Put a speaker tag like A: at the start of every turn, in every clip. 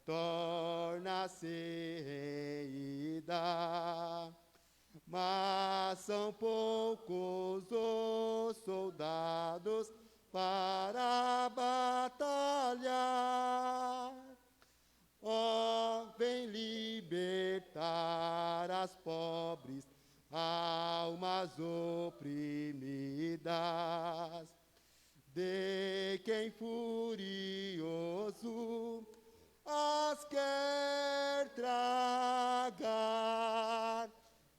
A: torna-se reida. Mas são poucos os soldados para batalhar. Ó, vem libertar as pobres almas oprimidas, de quem furioso as quer tragar.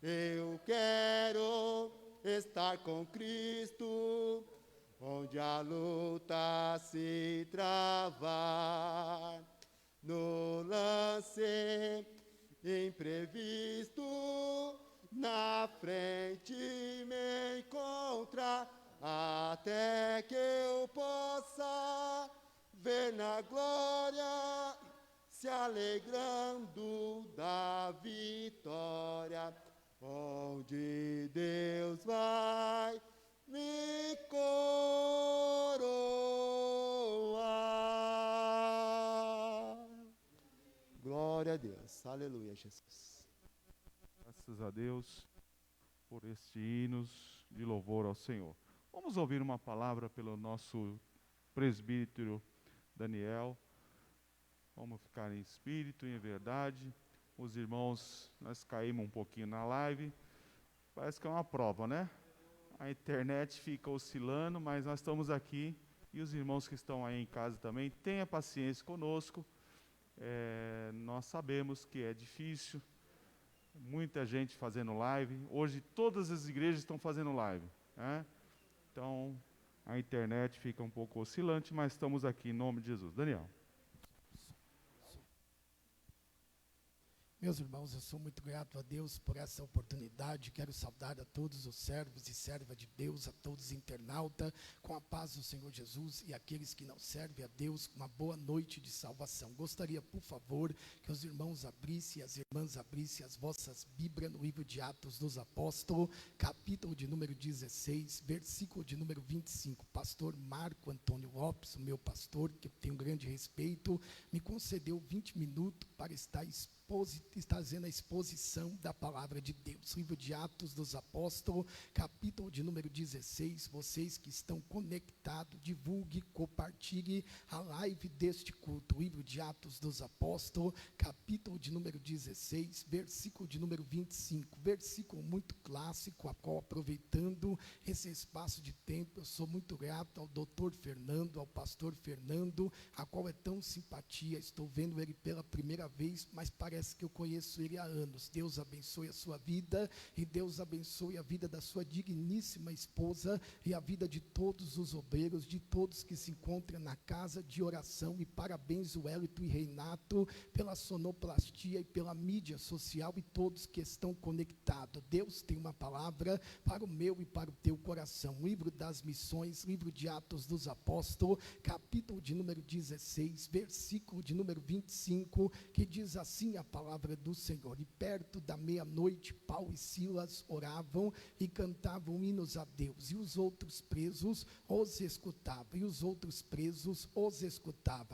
A: Eu quero estar com Cristo, onde a luta se travar. No lance imprevisto, na frente me encontrar, até que eu possa ver na glória, se alegrando da vitória, onde Deus vai me coroar. Glória a Deus, aleluia, Jesus.
B: Graças a Deus por estes hinos de louvor ao Senhor. Vamos ouvir uma palavra pelo nosso presbítero Daniel. Vamos ficar em espírito e em verdade. Os irmãos, nós caímos um pouquinho na live. Parece que é uma prova, né? A internet fica oscilando, mas nós estamos aqui. E os irmãos que estão aí em casa também, tenha paciência conosco. Nós sabemos que é difícil. Muita gente fazendo live. Hoje todas as igrejas estão fazendo live, né? Então a internet fica um pouco oscilante, mas estamos aqui em nome de Jesus. Daniel.
C: Meus irmãos, eu sou muito grato a Deus por essa oportunidade. Quero saudar a todos os servos e servas de Deus, a todos os internautas, com a paz do Senhor Jesus, e aqueles que não servem a Deus, uma boa noite de salvação. Gostaria, por favor, que os irmãos abrissem, as irmãs abrissem as vossas Bíblias no livro de Atos dos Apóstolos, capítulo de número 16, versículo de número 25. Pastor Marco Antônio Lopes, o meu pastor, que eu tenho grande respeito, me concedeu 20 minutos para estar fazendo a exposição da palavra de Deus. Livro de Atos dos Apóstolos, capítulo de número 16. Vocês que estão conectados, divulgue, compartilhe a live deste culto. Livro de Atos dos Apóstolos, capítulo de número 16, versículo de número 25. Versículo muito clássico, a qual, aproveitando esse espaço de tempo, eu sou muito grato ao doutor Fernando, ao pastor Fernando, a qual é tão simpatia. Estou vendo ele pela primeira vez, mas parece que eu conheço ele há anos. Deus abençoe a sua vida, e Deus abençoe a vida da sua digníssima esposa, e a vida de todos os obreiros, de todos que se encontram na casa de oração. E parabéns, Wellington e Reinato, pela sonoplastia e pela mídia social, e todos que estão conectados. Deus tem uma palavra para o meu e para o teu coração. Livro das Missões, livro de Atos dos Apóstolos, capítulo de número 16, versículo de número 25, que diz assim a palavra do Senhor: e perto da meia-noite, Paulo e Silas oravam e cantavam hinos a Deus, e os outros presos os escutavam,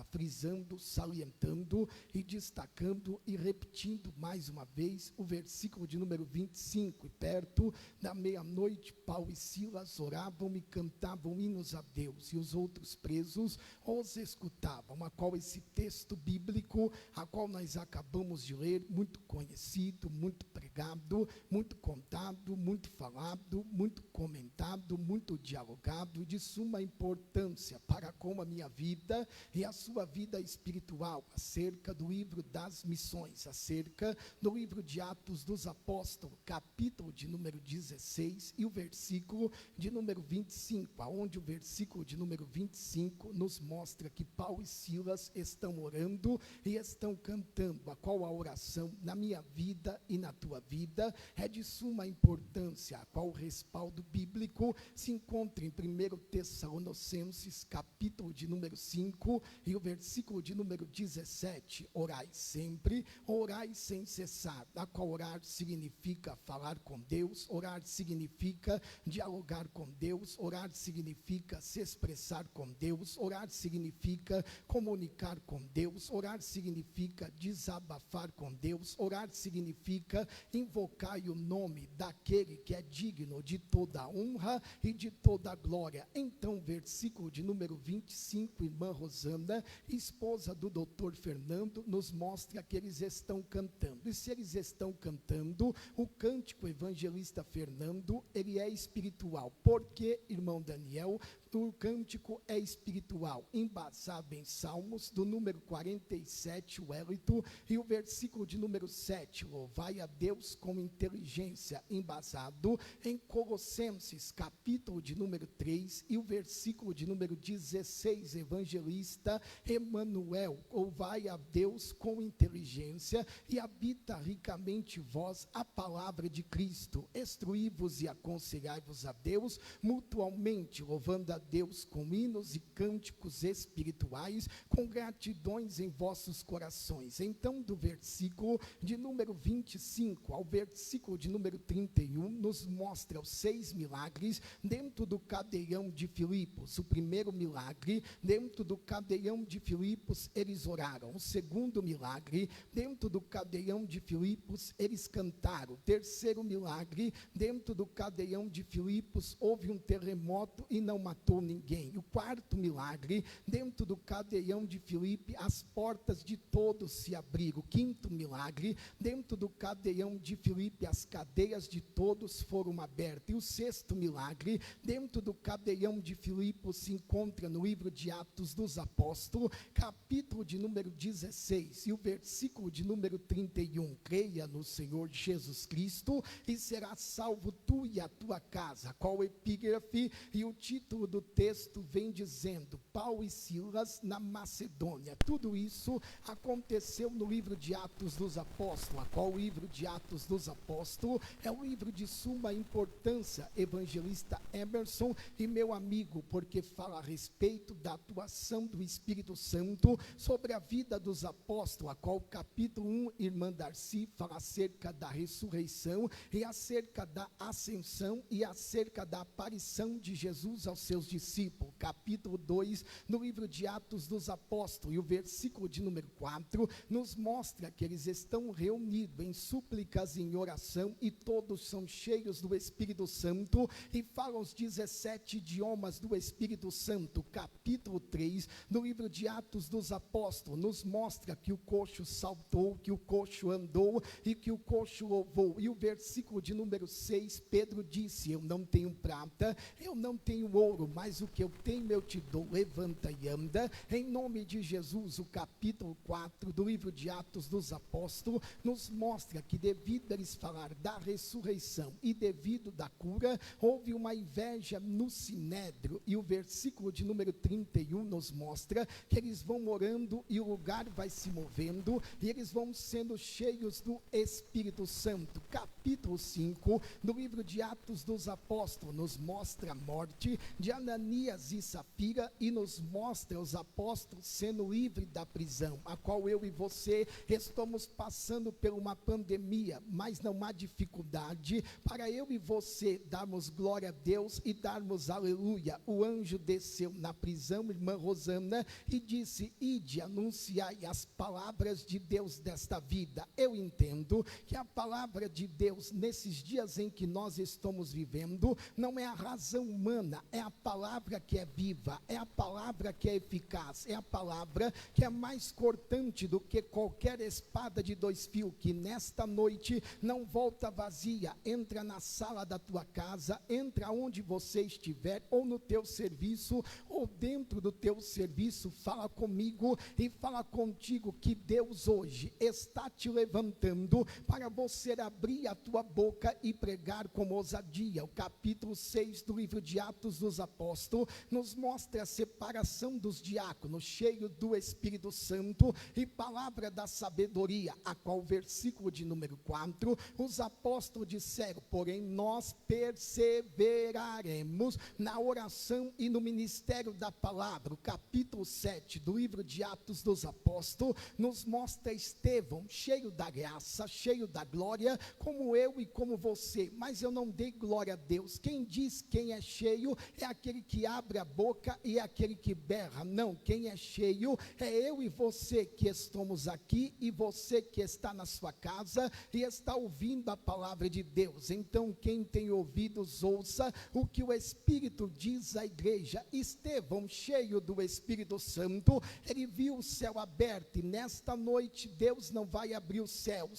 C: frisando, salientando e destacando e repetindo mais uma vez o versículo de número 25, e perto da meia-noite, Paulo e Silas oravam e cantavam hinos a Deus, e os outros presos os escutavam. A qual esse texto bíblico, a qual nós acabamos de ler, muito conhecido, muito pregado, muito contado, muito falado, muito comentado, muito dialogado, de suma importância para com a minha vida e a sua vida espiritual, acerca do livro das missões, acerca do livro de Atos dos Apóstolos, capítulo de número 16 e o versículo de número 25, aonde o versículo de número 25 nos mostra que Paulo e Silas estão orando e estão cantando, a qual a oração na minha vida e na tua vida é de suma importância, a qual o respaldo bíblico se encontra em 1 Tessalonicenses, capítulo de número 5 e o versículo de número 17, orai sempre, orai sem cessar, a qual orar significa falar com Deus, orar significa dialogar com Deus, orar significa se expressar com Deus, orar significa comunicar com Deus, orar significa desabafar com Deus, orar significa invocar o nome daquele que é digno de toda honra e de toda glória. Então, versículo de número 25, irmã Rosana, esposa do doutor Fernando, nos mostra que eles estão cantando. E se eles estão cantando, o cântico evangelista Fernando, ele é espiritual. Porque, irmão Daniel, o cântico é espiritual, embasado em Salmos, do número 47, o Wellington, e o versículo de número 7, louvai a Deus com inteligência, embasado em Colossenses, capítulo de número 3, e o versículo de número 16, evangelista Emanuel, louvai a Deus com inteligência, e habita ricamente vós a palavra de Cristo, instruí-vos e aconselhai-vos a Deus, mutualmente, louvando a Deus com hinos e cânticos espirituais, com gratidões em vossos corações. Então, do versículo de número 25 ao versículo de número 31, nos mostra os 6 milagres dentro do cadeião de Filipos. O primeiro milagre, dentro do cadeião de Filipos, eles oraram. O segundo milagre, dentro do cadeião de Filipos, eles cantaram. O terceiro milagre, dentro do cadeião de Filipos, houve um terremoto e não matou ninguém. O quarto milagre, dentro do cadeião de Filipe, as portas de todos se abriram. O quinto milagre, dentro do cadeião de Filipe, as cadeias de todos foram abertas. E o sexto milagre, dentro do cadeião de Filipe, se encontra no livro de Atos dos Apóstolos, capítulo de número 16, e o versículo de número 31, creia no Senhor Jesus Cristo, e serás salvo tu e a tua casa. Qual o epígrafe e o título do texto vem dizendo, Paulo e Silas na Macedônia. Tudo isso aconteceu no livro de Atos dos Apóstolos, a qual o livro de Atos dos Apóstolos é um livro de suma importância, evangelista Emerson e meu amigo, porque fala a respeito da atuação do Espírito Santo sobre a vida dos apóstolos, a qual o capítulo 1, irmã Darcy, fala acerca da ressurreição e acerca da ascensão e acerca da aparição de Jesus aos seus discípulos. Capítulo 2, no livro de Atos dos Apóstolos, e o versículo de número 4, nos mostra que eles estão reunidos em súplicas e em oração, e todos são cheios do Espírito Santo, e falam os 17 idiomas do Espírito Santo. Capítulo 3, no livro de Atos dos Apóstolos, nos mostra que o coxo saltou, que o coxo andou, e que o coxo louvou. E o versículo de número 6, Pedro disse, eu não tenho prata, eu não tenho ouro, mas o que eu tenho eu te dou, levanta e anda, em nome de Jesus. O capítulo 4 do livro de Atos dos Apóstolos nos mostra que devido a eles falar da ressurreição e devido da cura, houve uma inveja no sinédrio, e o versículo de número 31 nos mostra que eles vão orando e o lugar vai se movendo, e eles vão sendo cheios do Espírito Santo. Capítulo 5 do livro de Atos dos Apóstolos nos mostra a morte de Ananias e Safira, e nos mostra os apóstolos sendo livres da prisão, a qual eu e você estamos passando por uma pandemia, mas não há dificuldade para eu e você darmos glória a Deus e darmos aleluia. O anjo desceu na prisão, irmã Rosana, e disse, ide, anunciai as palavras de Deus desta vida. Eu entendo que a palavra de Deus nesses dias em que nós estamos vivendo, não é a razão humana, é a palavra que é viva, é a palavra que é eficaz, é a palavra que é mais cortante do que qualquer espada de 2 fios, que nesta noite não volta vazia, entra na sala da tua casa, entra onde você estiver, ou no teu serviço, ou dentro do teu serviço, fala comigo e fala contigo que Deus hoje está te levantando para você abrir a tua boca e pregar com ousadia. O capítulo 6 do livro de Atos dos Apóstolos Apóstolos, nos mostra a separação dos diáconos, cheio do Espírito Santo e palavra da sabedoria, a qual versículo de número 4, os apóstolos disseram, porém nós perseveraremos na oração e no ministério da palavra. O capítulo 7 do livro de Atos dos Apóstolos nos mostra Estevão, cheio da graça, cheio da glória, como eu e como você, mas eu não dei glória a Deus. Quem diz quem é cheio é aquele que abre a boca e é aquele que berra. Não, quem é cheio é eu e você que estamos aqui e você que está na sua casa e está ouvindo a palavra de Deus. Então, quem tem ouvidos, ouça o que o Espírito diz à igreja. Estevão, cheio do Espírito Santo, ele viu o céu aberto, e nesta noite Deus não vai abrir o céu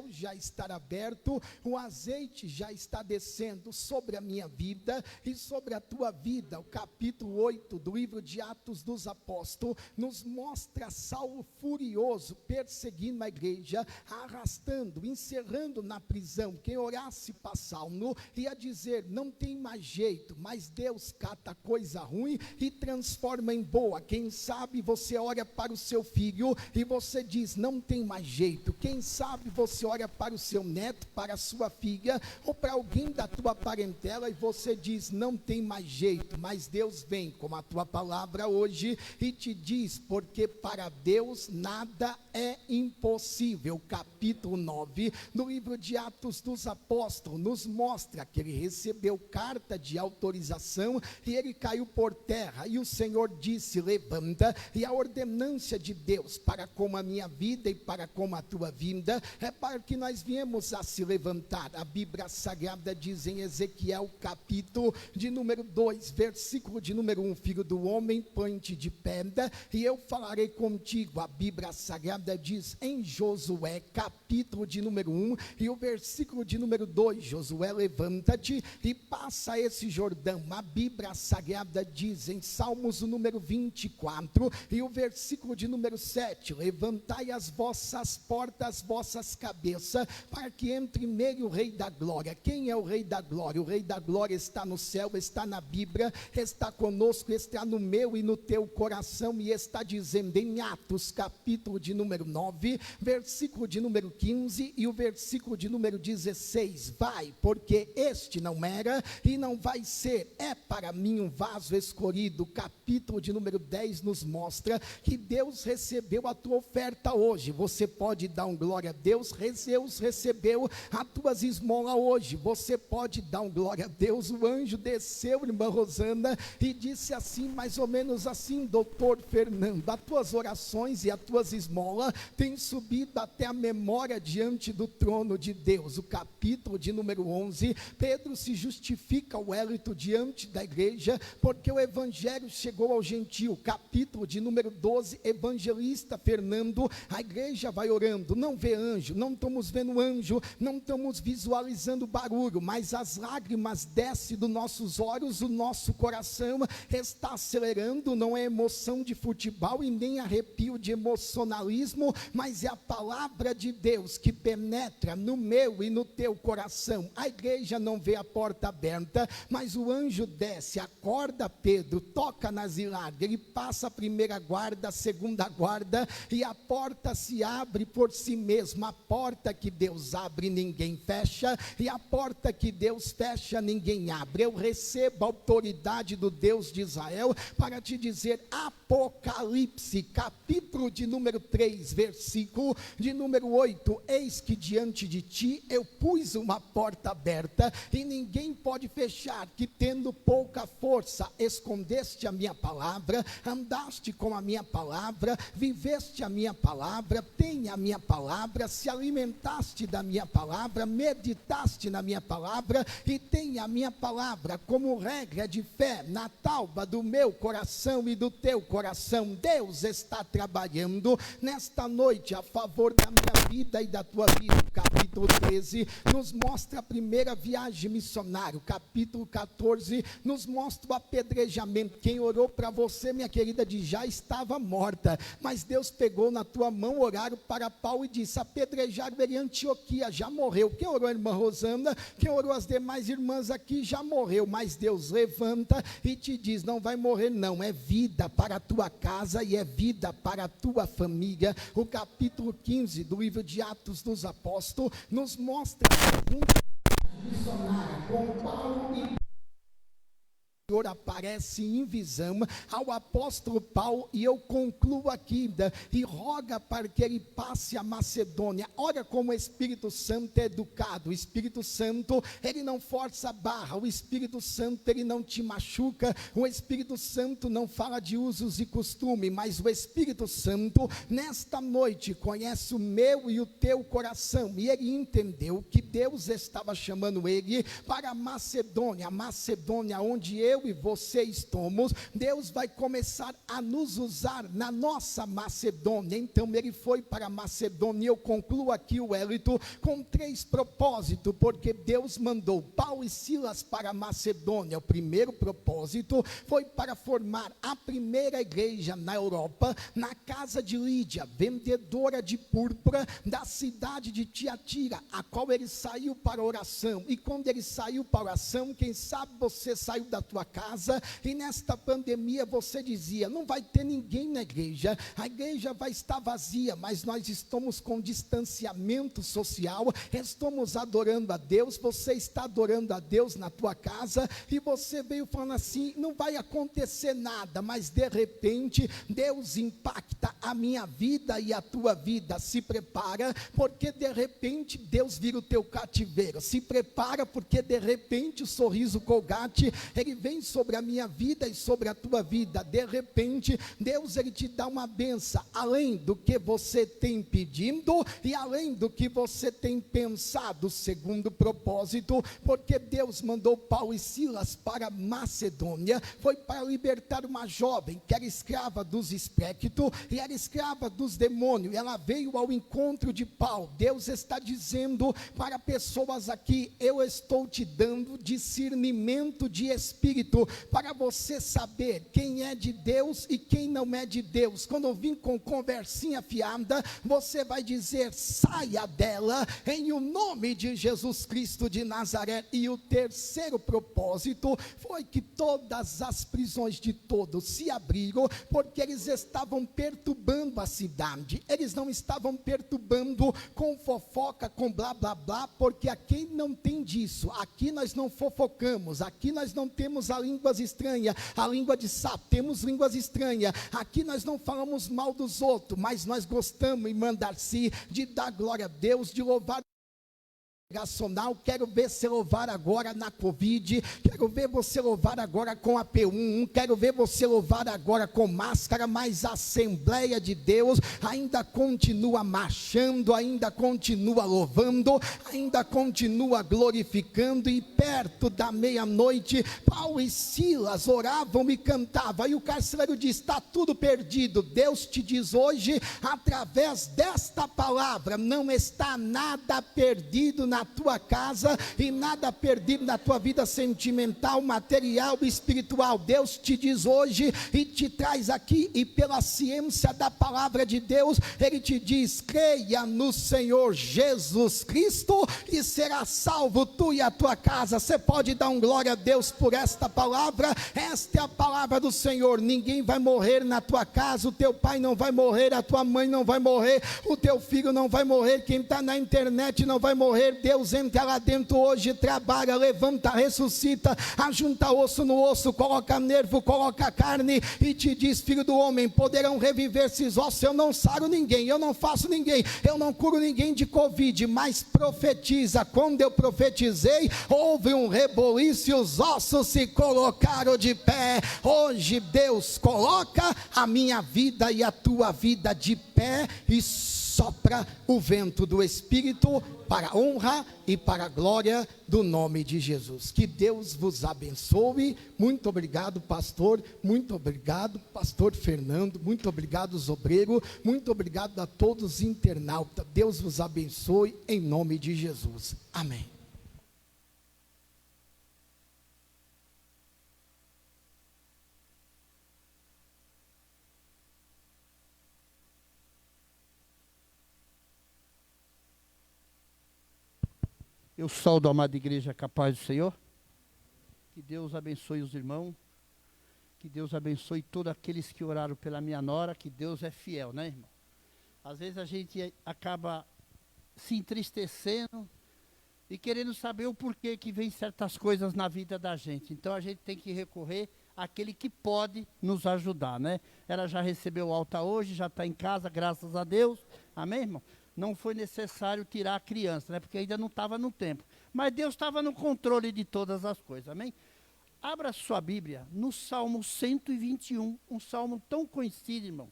C: já está aberto, o azeite já está descendo sobre a minha vida e sobre a tua vida. O capítulo 8 do livro de Atos dos Apóstolos nos mostra Saulo furioso, perseguindo a igreja, arrastando, encerrando na prisão. Quem orasse para Saulo ia dizer, não tem mais jeito, mas Deus cata coisa ruim e transforma em boa. Quem sabe você olha para o seu filho e você diz, não tem mais jeito. Quem sabe você olha para o seu neto, para a sua filha, ou para alguém da tua parentela, e você diz, não tem mais jeito, mas Deus vem com a tua palavra hoje e te diz, porque para Deus nada é impossível. Capítulo 9 do livro de Atos dos Apóstolos nos mostra que ele recebeu carta de autorização e ele caiu por terra, e o Senhor disse, levanta, e a ordenância de Deus para com a minha vida e para com a tua vinda é para que nós viemos a se levantar. A Bíblia Sagrada diz em Ezequiel capítulo de número 2, versículo de número 1, filho do homem, põe-te de pedra e eu falarei contigo. A Bíblia Sagrada diz em Josué capítulo de número 1 e o versículo de número 2, Josué, levanta-te e passa esse Jordão. A Bíblia Sagrada diz em Salmos o número 24 e o versículo de número 7, levantai as vossas portas, vossas cabeças, para que entre nele o Rei da Glória. Quem é o Rei da Glória? O Rei da Glória está no céu, está na Bíblia, está conosco, está no meu e no teu coração, e está dizendo em Atos capítulo de número 9, versículo de número 15 e o versículo de número 16, vai, porque este não era e não vai ser, é para mim um vaso escolhido. Capítulo de número 10 nos mostra que Deus recebeu a tua oferta hoje. Você pode dar um glória a Deus. Deus recebeu as tuas esmolas hoje. Você pode dar um glória a Deus. O anjo desceu, irmã Rosana, e disse assim, mais ou menos assim, doutor Fernando, as tuas orações e as tuas esmolas têm subido até a memória diante do trono de Deus. O capítulo de número 11, Pedro se justifica o élito diante da igreja, porque o evangelho chegou ao gentio. Capítulo de número 12, evangelista Fernando, a igreja vai orando, não vê anjo, não estamos vendo anjo, não estamos visualizando barulho, mas as lágrimas descem dos nossos olhos, o nosso coração está acelerando. Não é emoção de futebol e nem arrepio de emocionalismo, mas é a palavra de Deus que penetra no meu e no teu coração. A igreja não vê a porta aberta, mas o anjo desce, acorda Pedro, toca nas hiladas, ele passa a primeira guarda, a segunda guarda, e a porta se abre por si mesma. A porta que Deus abre, ninguém fecha, e a porta que Deus fecha, ninguém abre. Eu recebo a autoridade do Deus de Israel para te dizer, Apocalipse, capítulo de número 3, versículo de número 8, eis que diante de ti eu pus uma porta aberta, e ninguém pode fechar, que tendo pouca força, escondeste a minha palavra, andaste com a minha palavra, viveste a minha palavra, tem a minha palavra, se alimentaste da minha palavra, meditaste na minha palavra, e tem a minha palavra como regra de fé na tauba do meu coração e do teu coração. Deus está trabalhando nesta noite a favor da minha vida e da tua vida. O capítulo 13 nos mostra a primeira viagem missionária. O capítulo 14 nos mostra o apedrejamento. Quem orou para você, minha querida, já estava morta, mas Deus pegou na tua mão, oraram para Paulo e disse, apedrejaram ele em Antioquia, já morreu. Quem orou, a irmã Rosana? Quem orou as demais irmãs aqui, já morreu, mas Deus levanta levanta e te diz: não vai morrer não, é vida para a tua casa e é vida para a tua família. O capítulo 15 do livro de Atos dos Apóstolos nos mostra um missionário com Paulo e o Senhor aparece em visão ao apóstolo Paulo, e eu concluo aqui, e roga para que ele passe a Macedônia. Olha como o Espírito Santo é educado. O Espírito Santo, ele não força a barra. O Espírito Santo, ele não te machuca. O Espírito Santo não fala de usos e costumes, mas o Espírito Santo, nesta noite, conhece o meu e o teu coração, e ele entendeu que Deus estava chamando ele para a Macedônia onde eu e você estamos. Deus vai começar a nos usar na nossa Macedônia. Então ele foi para a Macedônia. Eu concluo aqui, o Wellington, com 3 propósitos, porque Deus mandou Paulo e Silas para a Macedônia. O primeiro propósito foi para formar a primeira igreja na Europa, na casa de Lídia, vendedora de púrpura da cidade de Tiatira, a qual ele saiu para a oração. E quando ele saiu para a oração, quem sabe você saiu da tua casa e nesta pandemia você dizia: não vai ter ninguém na igreja, a igreja vai estar vazia, mas nós estamos com distanciamento social, estamos adorando a Deus. Você está adorando a Deus na tua casa e você veio falando assim: não vai acontecer nada, mas de repente Deus impacta a minha vida e a tua vida. Se prepara, porque de repente Deus vira o teu cativeiro. Se prepara, porque de repente o sorriso Colgate, ele vem sobre a minha vida e sobre a tua vida. De repente Deus, ele te dá uma benção, além do que você tem pedido e além do que você tem pensado. Segundo propósito, porque Deus mandou Paulo e Silas para Macedônia, foi para libertar uma jovem que era escrava dos espíritos e era escrava dos demônios. Ela veio ao encontro de Paulo. Deus está dizendo para pessoas aqui: eu estou te dando discernimento de espírito, para você saber quem é de Deus e quem não é de Deus. Quando eu vim com conversinha fiada, você vai dizer: saia dela, em o nome de Jesus Cristo de Nazaré. E o terceiro propósito foi que todas as prisões de todos se abriram, porque eles estavam perturbando a cidade. Eles não estavam perturbando com fofoca, com blá blá blá, porque aqui não tem disso. Aqui nós não fofocamos, aqui nós não temos a línguas estranhas, a língua de sapo. Temos línguas estranhas. Aqui nós não falamos mal dos outros, mas nós gostamos, irmã Darcy, de dar glória a Deus, de louvar. Quero ver você louvar agora na Covid, quero ver você louvar agora com a P1, quero ver você louvar agora com máscara, mas a Assembleia de Deus ainda continua marchando, ainda continua louvando, ainda continua glorificando. E perto da meia-noite, Paulo e Silas oravam e cantavam, e o carcereiro diz: está tudo perdido. Deus te diz hoje, através desta palavra: não está nada perdido na tua casa e nada perdido na tua vida sentimental, material e espiritual. Deus te diz hoje e te traz aqui, e pela ciência da palavra de Deus, ele te diz: creia no Senhor Jesus Cristo e será salvo tu e a tua casa. Você pode dar um glória a Deus por esta palavra? Esta é a palavra do Senhor. Ninguém vai morrer na tua casa, o teu pai não vai morrer, a tua mãe não vai morrer, o teu filho não vai morrer, quem está na internet não vai morrer. Deus entra lá dentro hoje, trabalha, levanta, ressuscita, ajunta osso no osso, coloca nervo, coloca carne e te diz: filho do homem, poderão reviver esses ossos. Eu não saro ninguém, eu não faço ninguém, eu não curo ninguém de Covid, mas profetiza. Quando eu profetizei, houve um reboliço e os ossos se colocaram de pé. Hoje Deus coloca a minha vida e a tua vida de pé e sopra o vento do Espírito para a honra e para a glória do nome de Jesus. Que Deus vos abençoe. Muito obrigado, pastor. Muito obrigado, pastor Fernando. Muito obrigado, Zobreiro. Muito obrigado a todos os internautas. Deus vos abençoe em nome de Jesus. Amém.
D: Eu saudo a amada igreja capaz do Senhor. Que Deus abençoe os irmãos. Que Deus abençoe todos aqueles que oraram pela minha nora, que Deus é fiel, né, irmão? Às vezes a gente acaba se entristecendo e querendo saber o porquê que vem certas coisas na vida da gente. Então a gente tem que recorrer àquele que pode nos ajudar, né? Ela já recebeu alta hoje, já está em casa, graças a Deus. Amém, irmão? Não foi necessário tirar a criança, né? Porque ainda não estava no tempo. Mas Deus estava no controle de todas as coisas, amém? Abra sua Bíblia no Salmo 121, um salmo tão conhecido, irmão.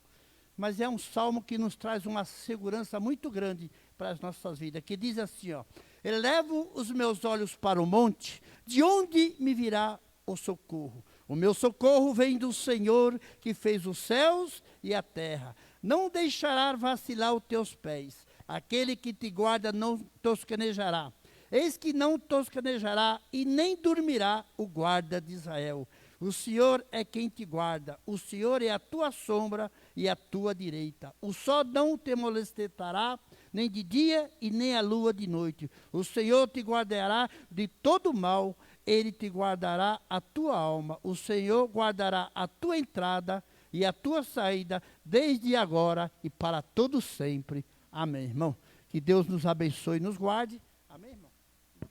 D: Mas é um salmo que nos traz uma segurança muito grande para as nossas vidas, que diz assim, ó: elevo os meus olhos para o monte, de onde me virá o socorro? O meu socorro vem do Senhor, que fez os céus e a terra. Não deixará vacilar os teus pés. Aquele que te guarda não tosquenejará. Eis que não tosquenejará e nem dormirá o guarda de Israel. O Senhor é quem te guarda, o Senhor é a tua sombra e a tua direita. O sol não te molestará, nem de dia e nem a lua de noite. O Senhor te guardará de todo mal, Ele te guardará a tua alma. O Senhor guardará a tua entrada e a tua saída, desde agora e para todo sempre. Amém, irmão. Que Deus nos abençoe e nos guarde. Amém, irmão?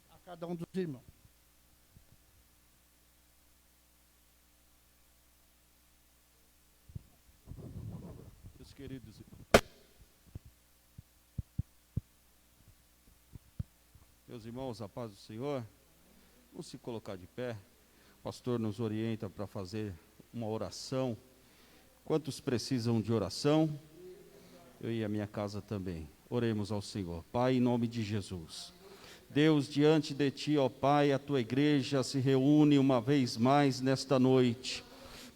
D: A cada um dos irmãos.
B: Meus queridos, meus irmãos, a paz do Senhor, vamos se colocar de pé. O pastor nos orienta para fazer uma oração. Quantos precisam de oração? Eu e a minha casa também. Oremos ao Senhor. Pai, em nome de Jesus. Deus, diante de Ti, ó Pai, a Tua igreja se reúne uma vez mais nesta noite,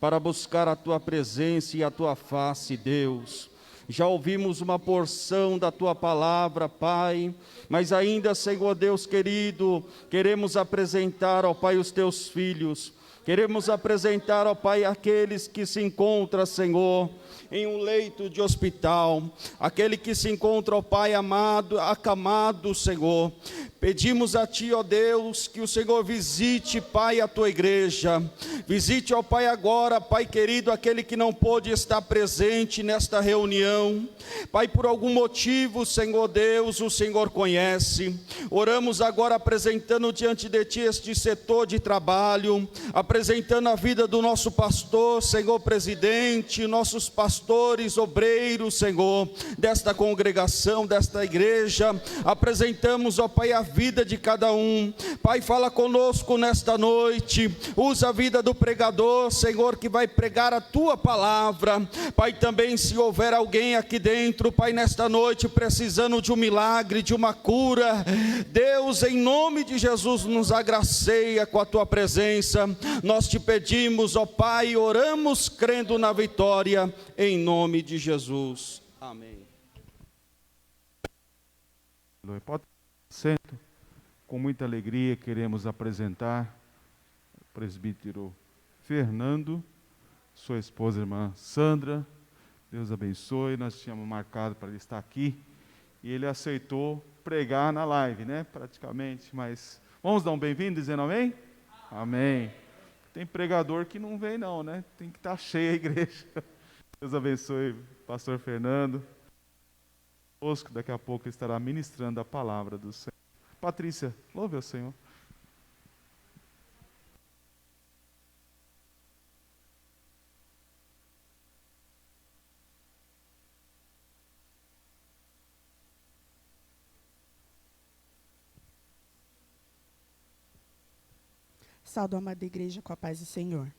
B: para buscar a Tua presença e a Tua face, Deus. Já ouvimos uma porção da Tua palavra, Pai, mas ainda, Senhor Deus querido, queremos apresentar, ó Pai, os Teus filhos. Queremos apresentar, ó Pai, aqueles que se encontram, Senhor, em um leito de hospital, aquele que se encontra, ó Pai amado, acamado, Senhor. Pedimos a Ti, ó Deus, que o Senhor visite, Pai, a Tua igreja. Visite, ó Pai, agora, Pai querido, aquele que não pôde estar presente nesta reunião. Pai, por algum motivo, Senhor Deus, o Senhor conhece. Oramos agora apresentando diante de Ti este setor de trabalho, apresentando a vida do nosso pastor, Senhor presidente, nossos pastores, obreiros, Senhor, desta congregação, desta igreja. Apresentamos, ó Pai, a vida de cada um. Pai, fala conosco nesta noite. Usa a vida do pregador, Senhor, que vai pregar a Tua palavra. Pai, também se houver alguém aqui dentro, Pai, nesta noite, precisando de um milagre, de uma cura, Deus, em nome de Jesus, nos agraceia com a Tua presença. Nós Te pedimos, ó Pai, oramos crendo na vitória, em nome de Jesus. Amém. Pode sento. Com muita alegria queremos apresentar o presbítero Fernando, sua esposa, irmã Sandra. Deus abençoe. Nós tínhamos marcado para ele estar aqui e ele aceitou pregar na live, né? Praticamente, mas vamos dar um bem-vindo dizendo amém? Amém. Tem pregador que não vem não, né? Tem que estar cheia a igreja. Deus abençoe, pastor Fernando. Daqui a pouco ele estará ministrando a palavra do Senhor. Patrícia, louve ao Senhor.
E: Saúdo a amada igreja com a paz do Senhor.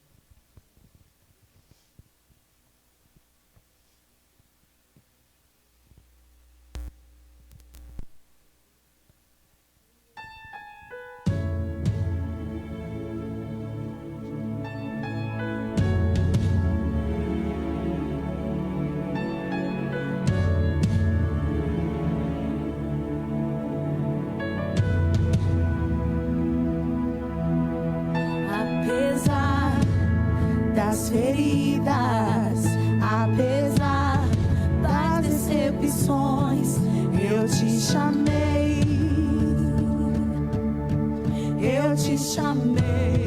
F: Das feridas, apesar das decepções, eu te chamei, eu te chamei.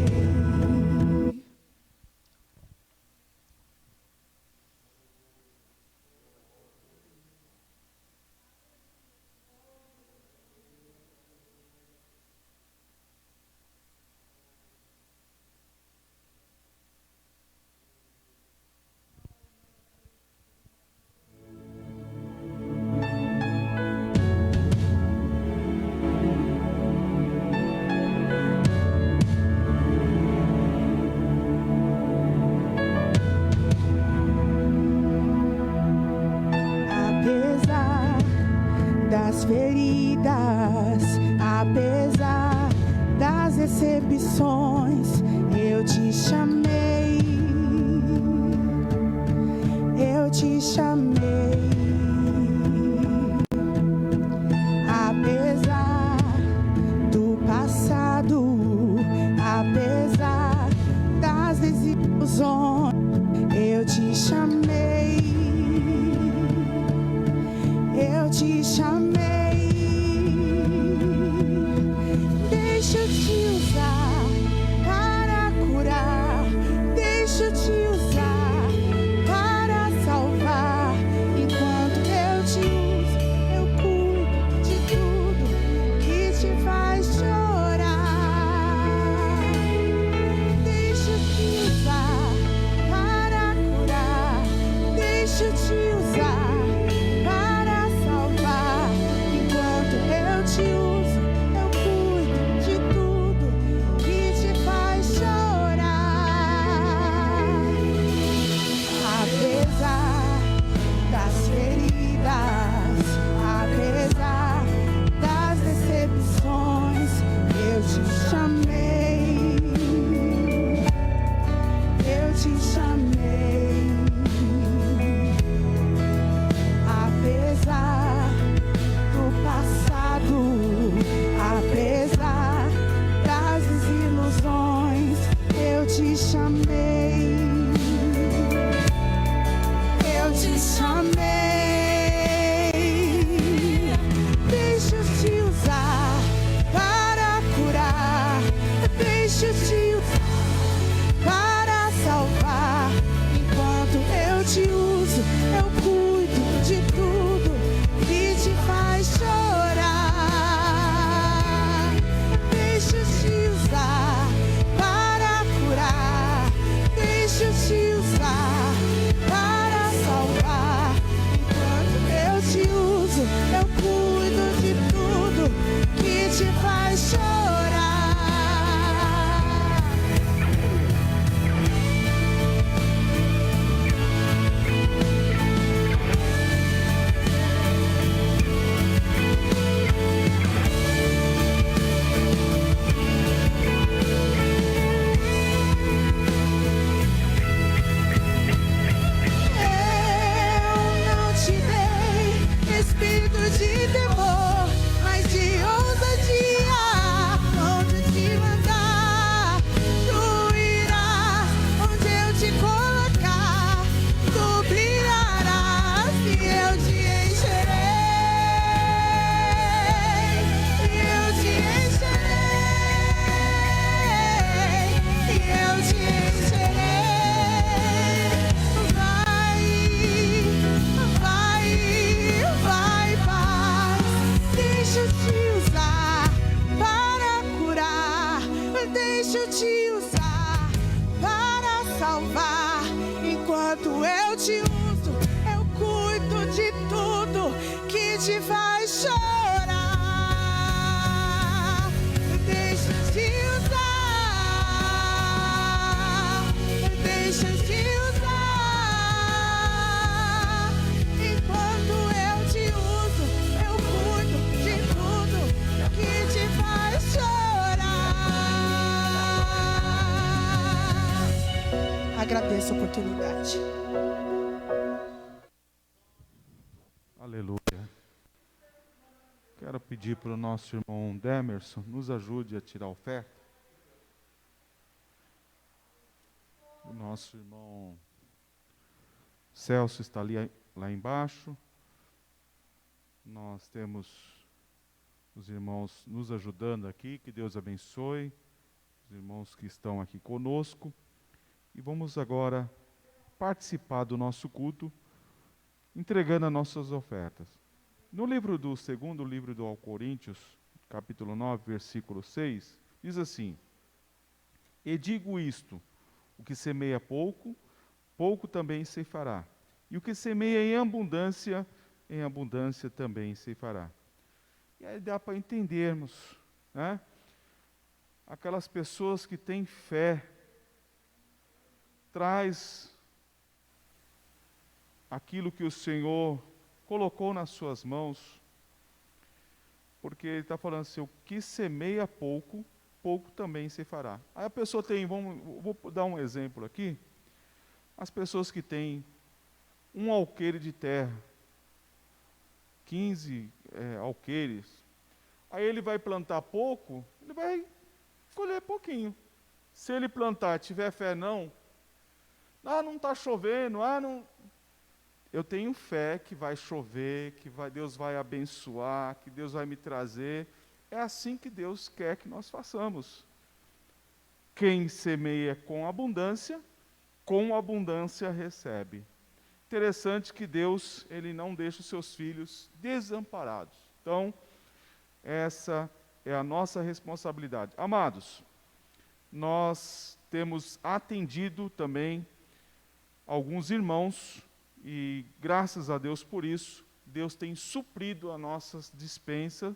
E: das feridas, apesar das decepções, eu te chamei, eu te chamei. Apesar do passado, apesar das desilusões, eu te chamei, eu te chamei. Deixa eu te usar para curar, deixa eu te usar para salvar. Enquanto eu te uso, eu cuido de tudo que te faz chorar. Deixa eu te usar para curar, deixa eu te usar para salvar. Enquanto eu te uso, eu cuido de tudo que te faz chorar. Apesar das feridas, apesar das decepções, eu te chamei, eu te chamei. Apesar do passado, apesar das desilusões, eu te chamei, eu te chamei. Deixa eu te usar para curar, deixa eu te usar para salvar. Enquanto eu te uso, eu cuido de tudo que te faz chorar. Deixa eu te usar para curar, deixa eu te usar para salvar. Enquanto eu te uso, eu cuido de tudo que te faz chorar. Eu não te dei espírito de temor, mas de ousadia. Onde te mandar, tu irás. Onde eu te colocar, tu brilharás. E eu te encherei, eu te encherei, eu te encherei. Vai, paz. Deixa eu te usar para curar, deixa eu te usar para salvar. Enquanto eu te uso, eu cuido de tudo que te faz chorar. Deixa eu te usar, deixa eu te usar. Enquanto eu te uso, eu cuido de tudo que te faz chorar. Agradeço a oportunidade.
B: Aleluia. Quero pedir para o nosso irmão Demerson nos ajude a tirar a oferta. O nosso irmão Celso está ali, lá embaixo. Nós temos os irmãos nos ajudando aqui, que Deus abençoe, os irmãos que estão aqui conosco. E vamos agora participar do nosso culto, entregando as nossas ofertas. No livro do segundo livro do Coríntios, capítulo 9, versículo 6, diz assim: E digo isto, o que semeia pouco, pouco também ceifará. E o que semeia em abundância também ceifará. E aí dá para entendermos, né? Aquelas pessoas que têm fé, traz aquilo que o Senhor colocou nas suas mãos, Porque ele está falando assim, o que semeia pouco, pouco também se fará. Aí a pessoa tem, vou dar um exemplo aqui, as pessoas que têm um alqueire de terra, 15 alqueires, aí ele vai plantar pouco, ele vai colher pouquinho. Se ele plantar, tiver fé, não está chovendo, não... Eu tenho fé que vai chover, Deus vai abençoar, que Deus vai me trazer. É assim que Deus quer que nós façamos. Quem semeia com abundância recebe. Interessante que Deus, Ele não deixa os seus filhos desamparados. Então, essa é a nossa responsabilidade. Amados, nós temos atendido também alguns irmãos, e graças a Deus por isso, Deus tem suprido a nossa despensa.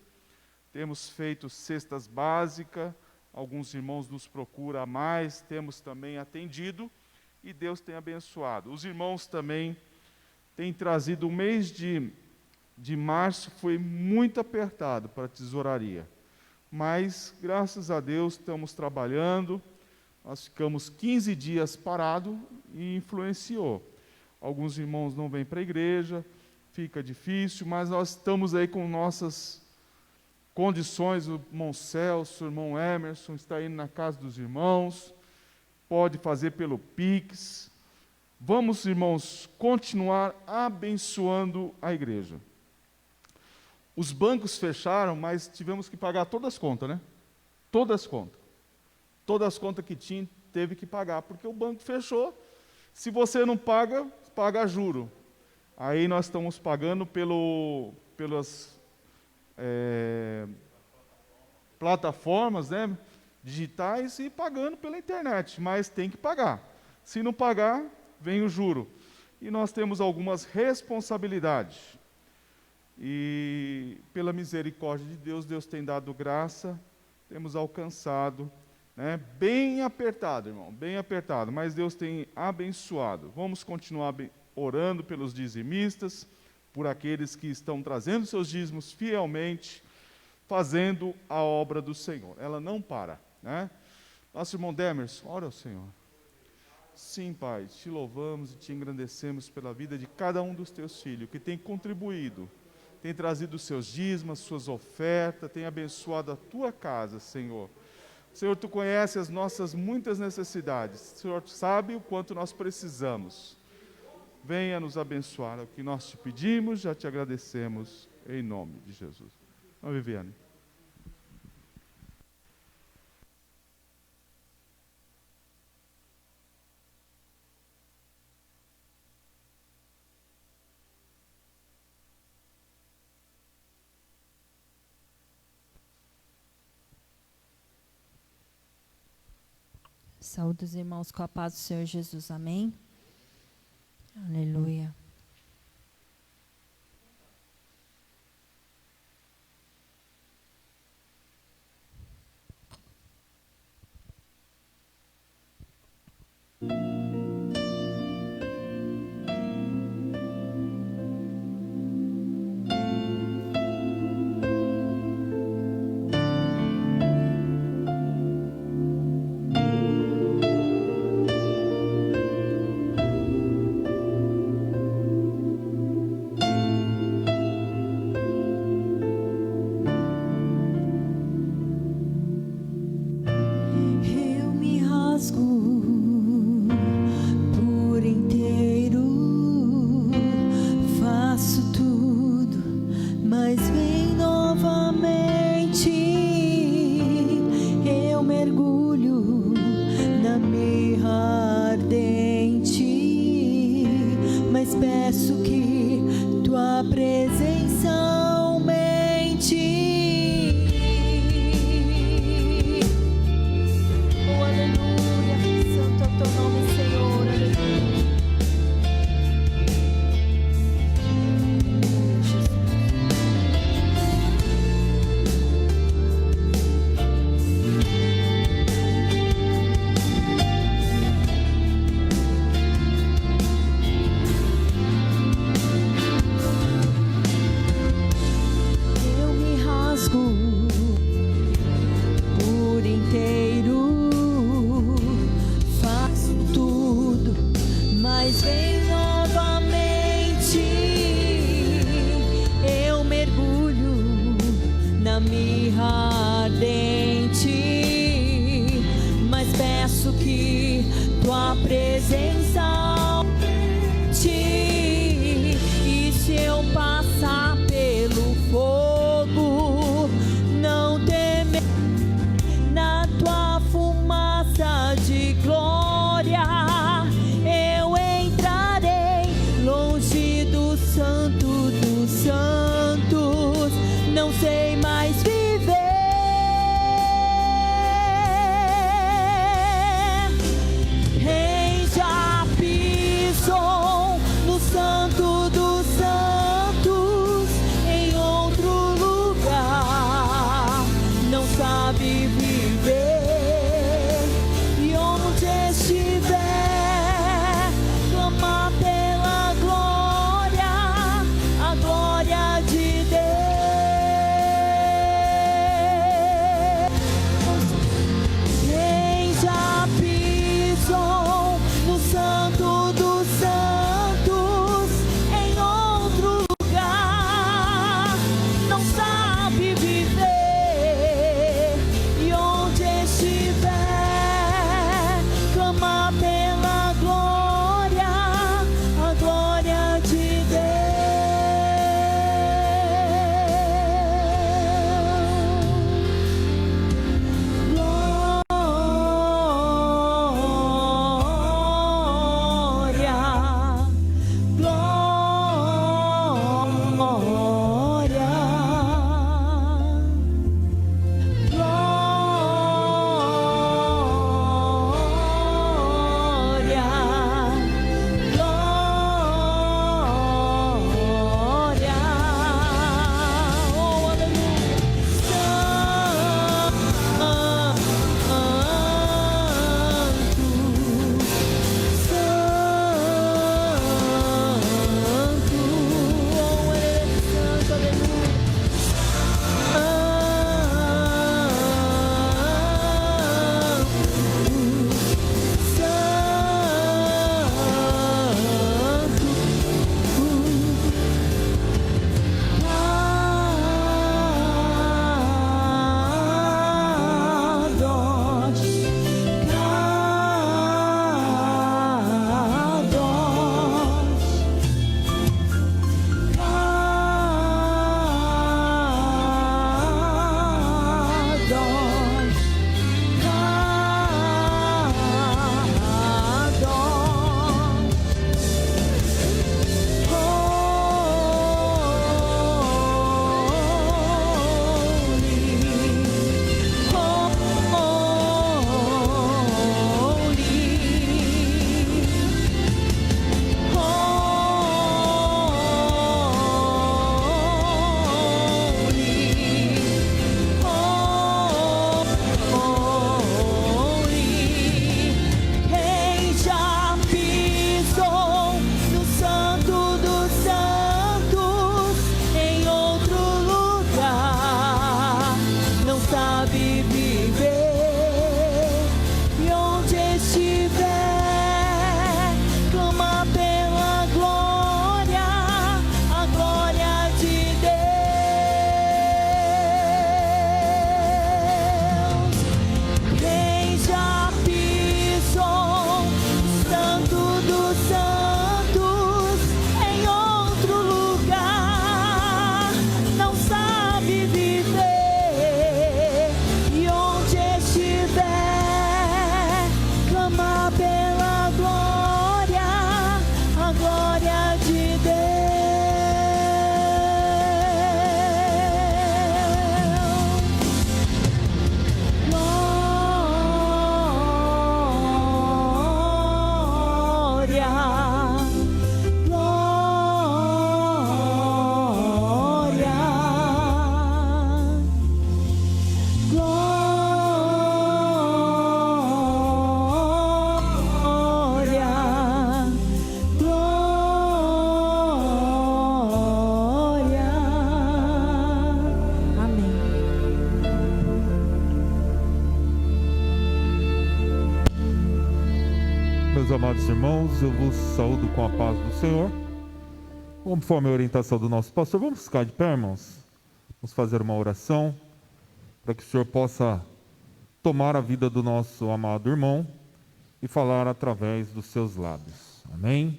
B: Temos feito cestas básicas, alguns irmãos nos procuram a mais, temos também atendido, e Deus tem abençoado. Os irmãos também têm trazido, o mês de março foi muito apertado para a tesouraria, mas graças a Deus estamos trabalhando. Nós ficamos 15 dias parados e influenciou. Alguns irmãos não vêm para a igreja, fica difícil, mas nós estamos aí com nossas condições. O irmão Celso, o irmão Emerson está indo na casa dos irmãos, pode fazer pelo Pix. Vamos, irmãos, continuar abençoando a igreja. Os bancos fecharam, mas tivemos que pagar todas as contas, né? Todas as contas. Todas as contas que tinha, teve que pagar, porque o banco fechou. Se você não paga, paga juro. Aí nós estamos pagando pelas plataformas, né, digitais, e pagando pela internet, mas tem que pagar. Se não pagar, vem o juro. E nós temos algumas responsabilidades. E pela misericórdia de Deus, Deus tem dado graça, temos alcançado, né, bem apertado, irmão, bem apertado, mas Deus tem abençoado. Vamos continuar orando pelos dizimistas, por aqueles que estão trazendo seus dízimos fielmente, fazendo a obra do Senhor. Ela não para, né? Nosso irmão Demerson, ora ao Senhor. Sim, Pai, te louvamos e te engrandecemos pela vida de cada um dos teus filhos, que tem contribuído, tem trazido os seus dízimos, suas ofertas, tem abençoado a tua casa, Senhor. Senhor, tu conheces as nossas muitas necessidades. Senhor, tu sabe o quanto nós precisamos. Venha nos abençoar. É o que nós te pedimos, já te agradecemos, em nome de Jesus. Vamos, Viviane.
G: Saúde os irmãos com a paz do Senhor Jesus. Amém? Aleluia.
F: tua presença, e se eu passar pelo fogo, não temer, na tua fumaça de glória eu entrarei, longe do santo dos santos, não sei mais viver. Reis já pisou no santo dos santos, em outro lugar, não sabe viver, e onde estiver, clama pela glória, a glória de Deus. Quem já pisou no santo dos santos, em outro lugar, não sabe viver, e onde estiver, clama pela glória, a glória de
B: Meus amados irmãos, eu vos saúdo com a paz do Senhor. Conforme a orientação do nosso pastor, vamos ficar de pé, irmãos. Vamos fazer uma oração para que o Senhor possa tomar a vida do nosso amado irmão
H: e falar através dos seus lábios. Amém?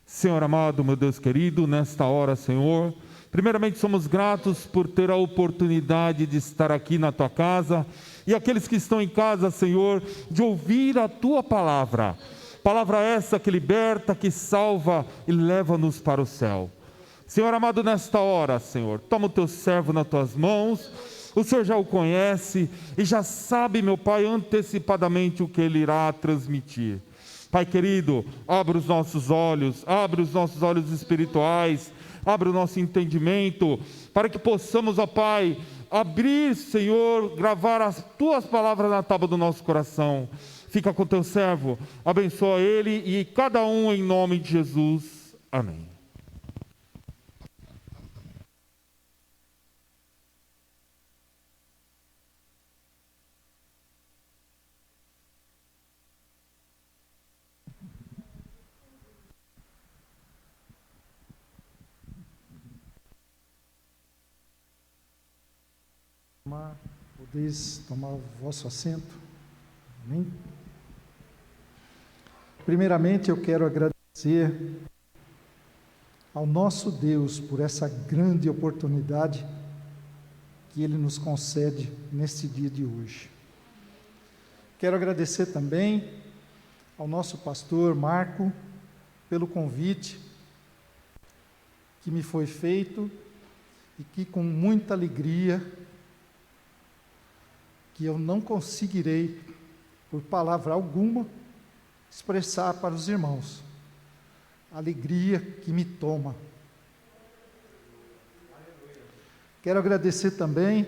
H: Senhor amado, meu Deus querido, nesta hora, Senhor, primeiramente somos gratos por ter a oportunidade de estar aqui na Tua casa, e aqueles que estão em casa, Senhor, de ouvir a Tua palavra. Palavra essa que liberta, que salva e leva-nos para o céu. Senhor amado, nesta hora, Senhor, toma o Teu servo nas Tuas mãos. O Senhor já o conhece e já sabe, meu Pai, antecipadamente o que Ele irá transmitir. Pai querido, abre os nossos olhos espirituais, abre o nosso entendimento, para que possamos, ó Pai, abrir, Senhor, gravar as Tuas palavras na tábua do nosso coração. Fica com Teu servo, abençoa ele e cada um em nome de Jesus. Amém.
I: Podeis tomar o vosso assento. Amém? Primeiramente, eu quero agradecer ao nosso Deus por essa grande oportunidade que Ele nos concede neste dia de hoje. Quero agradecer também ao nosso pastor Marco pelo convite que me foi feito e que com muita alegria, que eu não conseguirei, por palavra alguma, expressar para os irmãos. A alegria que me toma. Quero agradecer também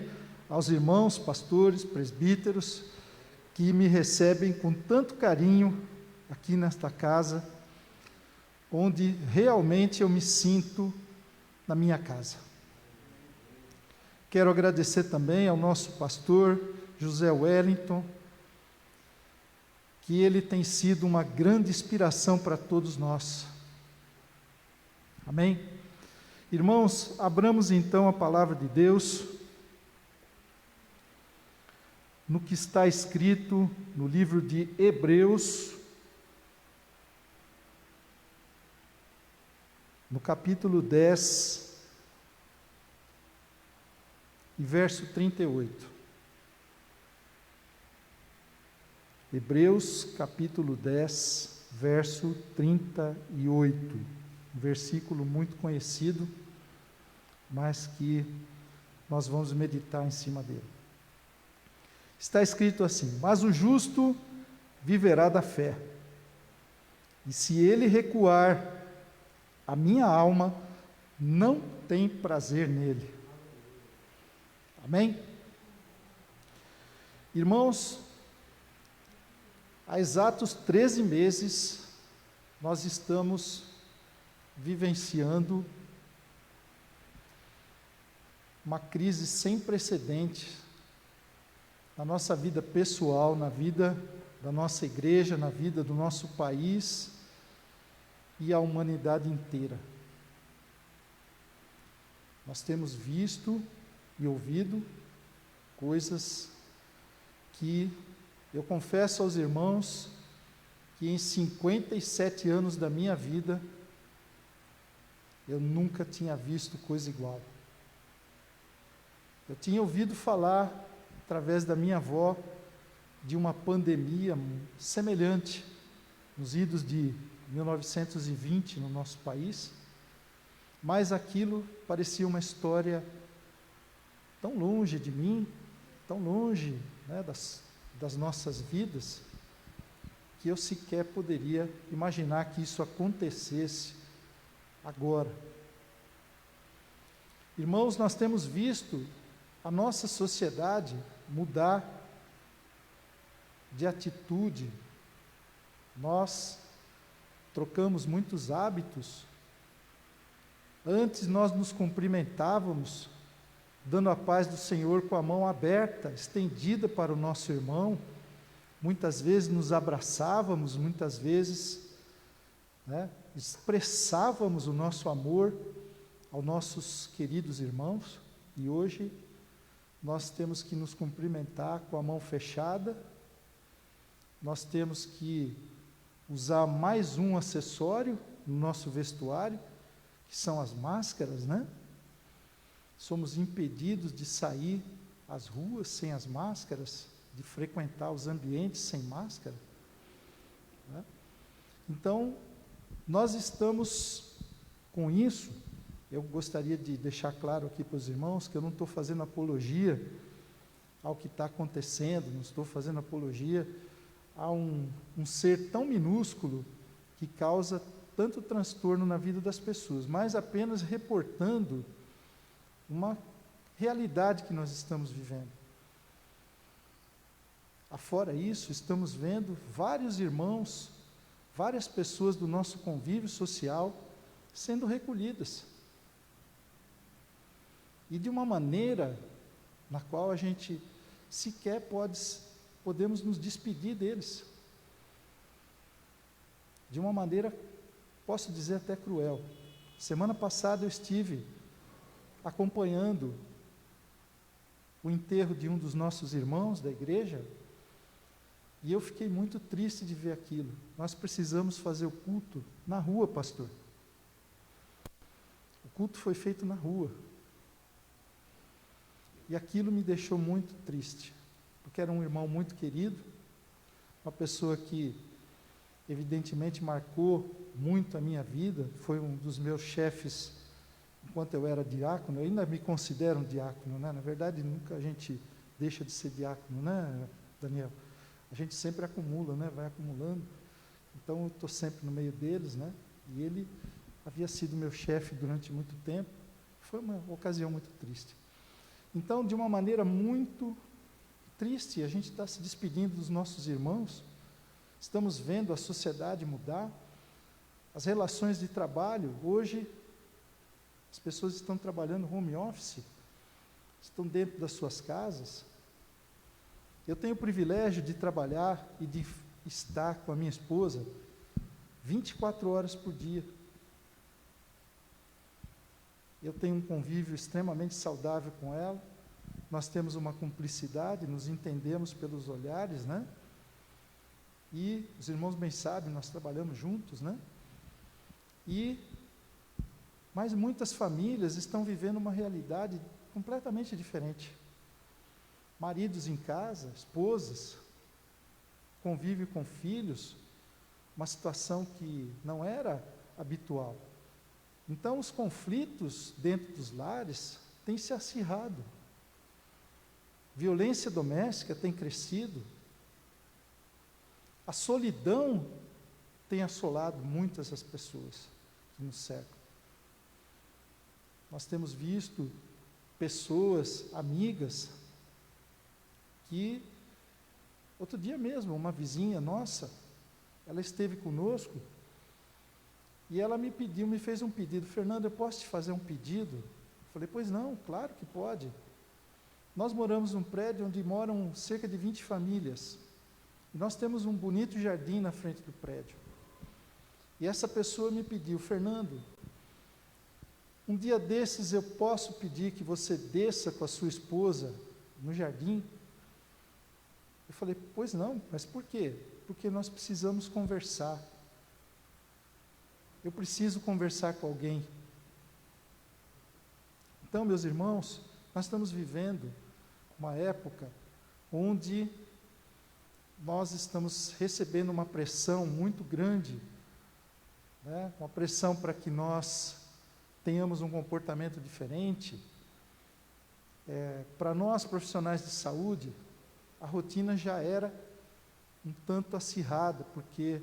I: aos irmãos, pastores, presbíteros, que me recebem com tanto carinho aqui nesta casa, onde realmente eu me sinto na minha casa. Quero agradecer também ao nosso pastor José Wellington, que ele tem sido uma grande inspiração para todos nós. Amém? Irmãos, abramos então a palavra de Deus no que está escrito no livro de Hebreus, no capítulo 10, e verso 38. Hebreus capítulo 10, verso 38, um versículo muito conhecido, mas que nós vamos meditar em cima dele. Está escrito assim: mas o justo viverá da fé, e se ele recuar, a minha alma não tem prazer nele. Amém? Irmãos, há exatos 13 meses, nós estamos vivenciando uma crise sem precedentes na nossa vida pessoal, na vida da nossa igreja, na vida do nosso país e a humanidade inteira. Nós temos visto e ouvido coisas que eu confesso aos irmãos que em 57 anos da minha vida, eu nunca tinha visto coisa igual. Eu tinha ouvido falar, através da minha avó, de uma pandemia semelhante nos idos de 1920 no nosso país, mas aquilo parecia uma história tão longe de mim, tão longe, né, das nossas vidas, que eu sequer poderia imaginar que isso acontecesse agora. Irmãos, nós temos visto a nossa sociedade mudar de atitude. Nós trocamos muitos hábitos. Antes nós nos cumprimentávamos, dando a paz do Senhor com a mão aberta, estendida para o nosso irmão. Muitas vezes nos abraçávamos, muitas vezes, né, expressávamos o nosso amor aos nossos queridos irmãos, e hoje nós temos que nos cumprimentar com a mão fechada nós temos que usar mais um acessório no nosso vestuário, que são as máscaras, né? Somos impedidos de sair às ruas sem as máscaras, de frequentar os ambientes sem máscara, né? Então, nós estamos com isso. Eu gostaria de deixar claro aqui para os irmãos que eu não estou fazendo apologia ao que está acontecendo, não estou fazendo apologia a um ser tão minúsculo que causa tanto transtorno na vida das pessoas, mas apenas reportando uma realidade que nós estamos vivendo. Afora isso, estamos vendo vários irmãos, várias pessoas do nosso convívio social sendo recolhidas. E de uma maneira na qual a gente sequer podemos nos despedir deles. De uma maneira, posso dizer, até cruel. Semana passada eu estive acompanhando o enterro de um dos nossos irmãos da igreja, e eu fiquei muito triste de ver aquilo. Nós precisamos fazer o culto na rua, pastor. O culto foi feito na rua. E aquilo me deixou muito triste, porque era um irmão muito querido, uma pessoa que evidentemente marcou muito a minha vida, foi um dos meus chefes enquanto eu era diácono. Eu ainda me considero um diácono, né? Na verdade, nunca a gente deixa de ser diácono, né, Daniel? A gente sempre acumula, né? Vai acumulando. Então, eu estou sempre no meio deles, né? E ele havia sido meu chefe durante muito tempo. Foi uma ocasião muito triste. Então, de uma maneira muito triste, a gente está se despedindo dos nossos irmãos. Estamos vendo a sociedade mudar. As relações de trabalho, hoje, as pessoas estão trabalhando home office, estão dentro das suas casas. Eu tenho o privilégio de trabalhar e de estar com a minha esposa 24 horas por dia. Eu tenho um convívio extremamente saudável com ela, nós temos uma cumplicidade, nos entendemos pelos olhares, né? E os irmãos bem sabem, nós trabalhamos juntos, né? Mas muitas famílias estão vivendo uma realidade completamente diferente. Maridos em casa, esposas, convívio com filhos, uma situação que não era habitual. Então, os conflitos dentro dos lares têm se acirrado. Violência doméstica tem crescido. A solidão tem assolado muitas das pessoas que nos cercam. Nós temos visto pessoas, amigas, que, outro dia mesmo, uma vizinha nossa, ela esteve conosco, e ela me fez um pedido. Fernando, eu posso te fazer um pedido? Eu falei, pois não, claro que pode. Nós moramos num prédio onde moram cerca de 20 famílias, e nós temos um bonito jardim na frente do prédio. E essa pessoa me pediu, Fernando, um dia desses eu posso pedir que você desça com a sua esposa no jardim? Eu falei, pois não, mas por quê? Porque nós precisamos conversar. Eu preciso conversar com alguém. Então, meus irmãos, nós estamos vivendo uma época onde nós estamos recebendo uma pressão muito grande, né? Uma pressão para que nós tenhamos um comportamento diferente. Para nós, profissionais de saúde, a rotina já era um tanto acirrada, porque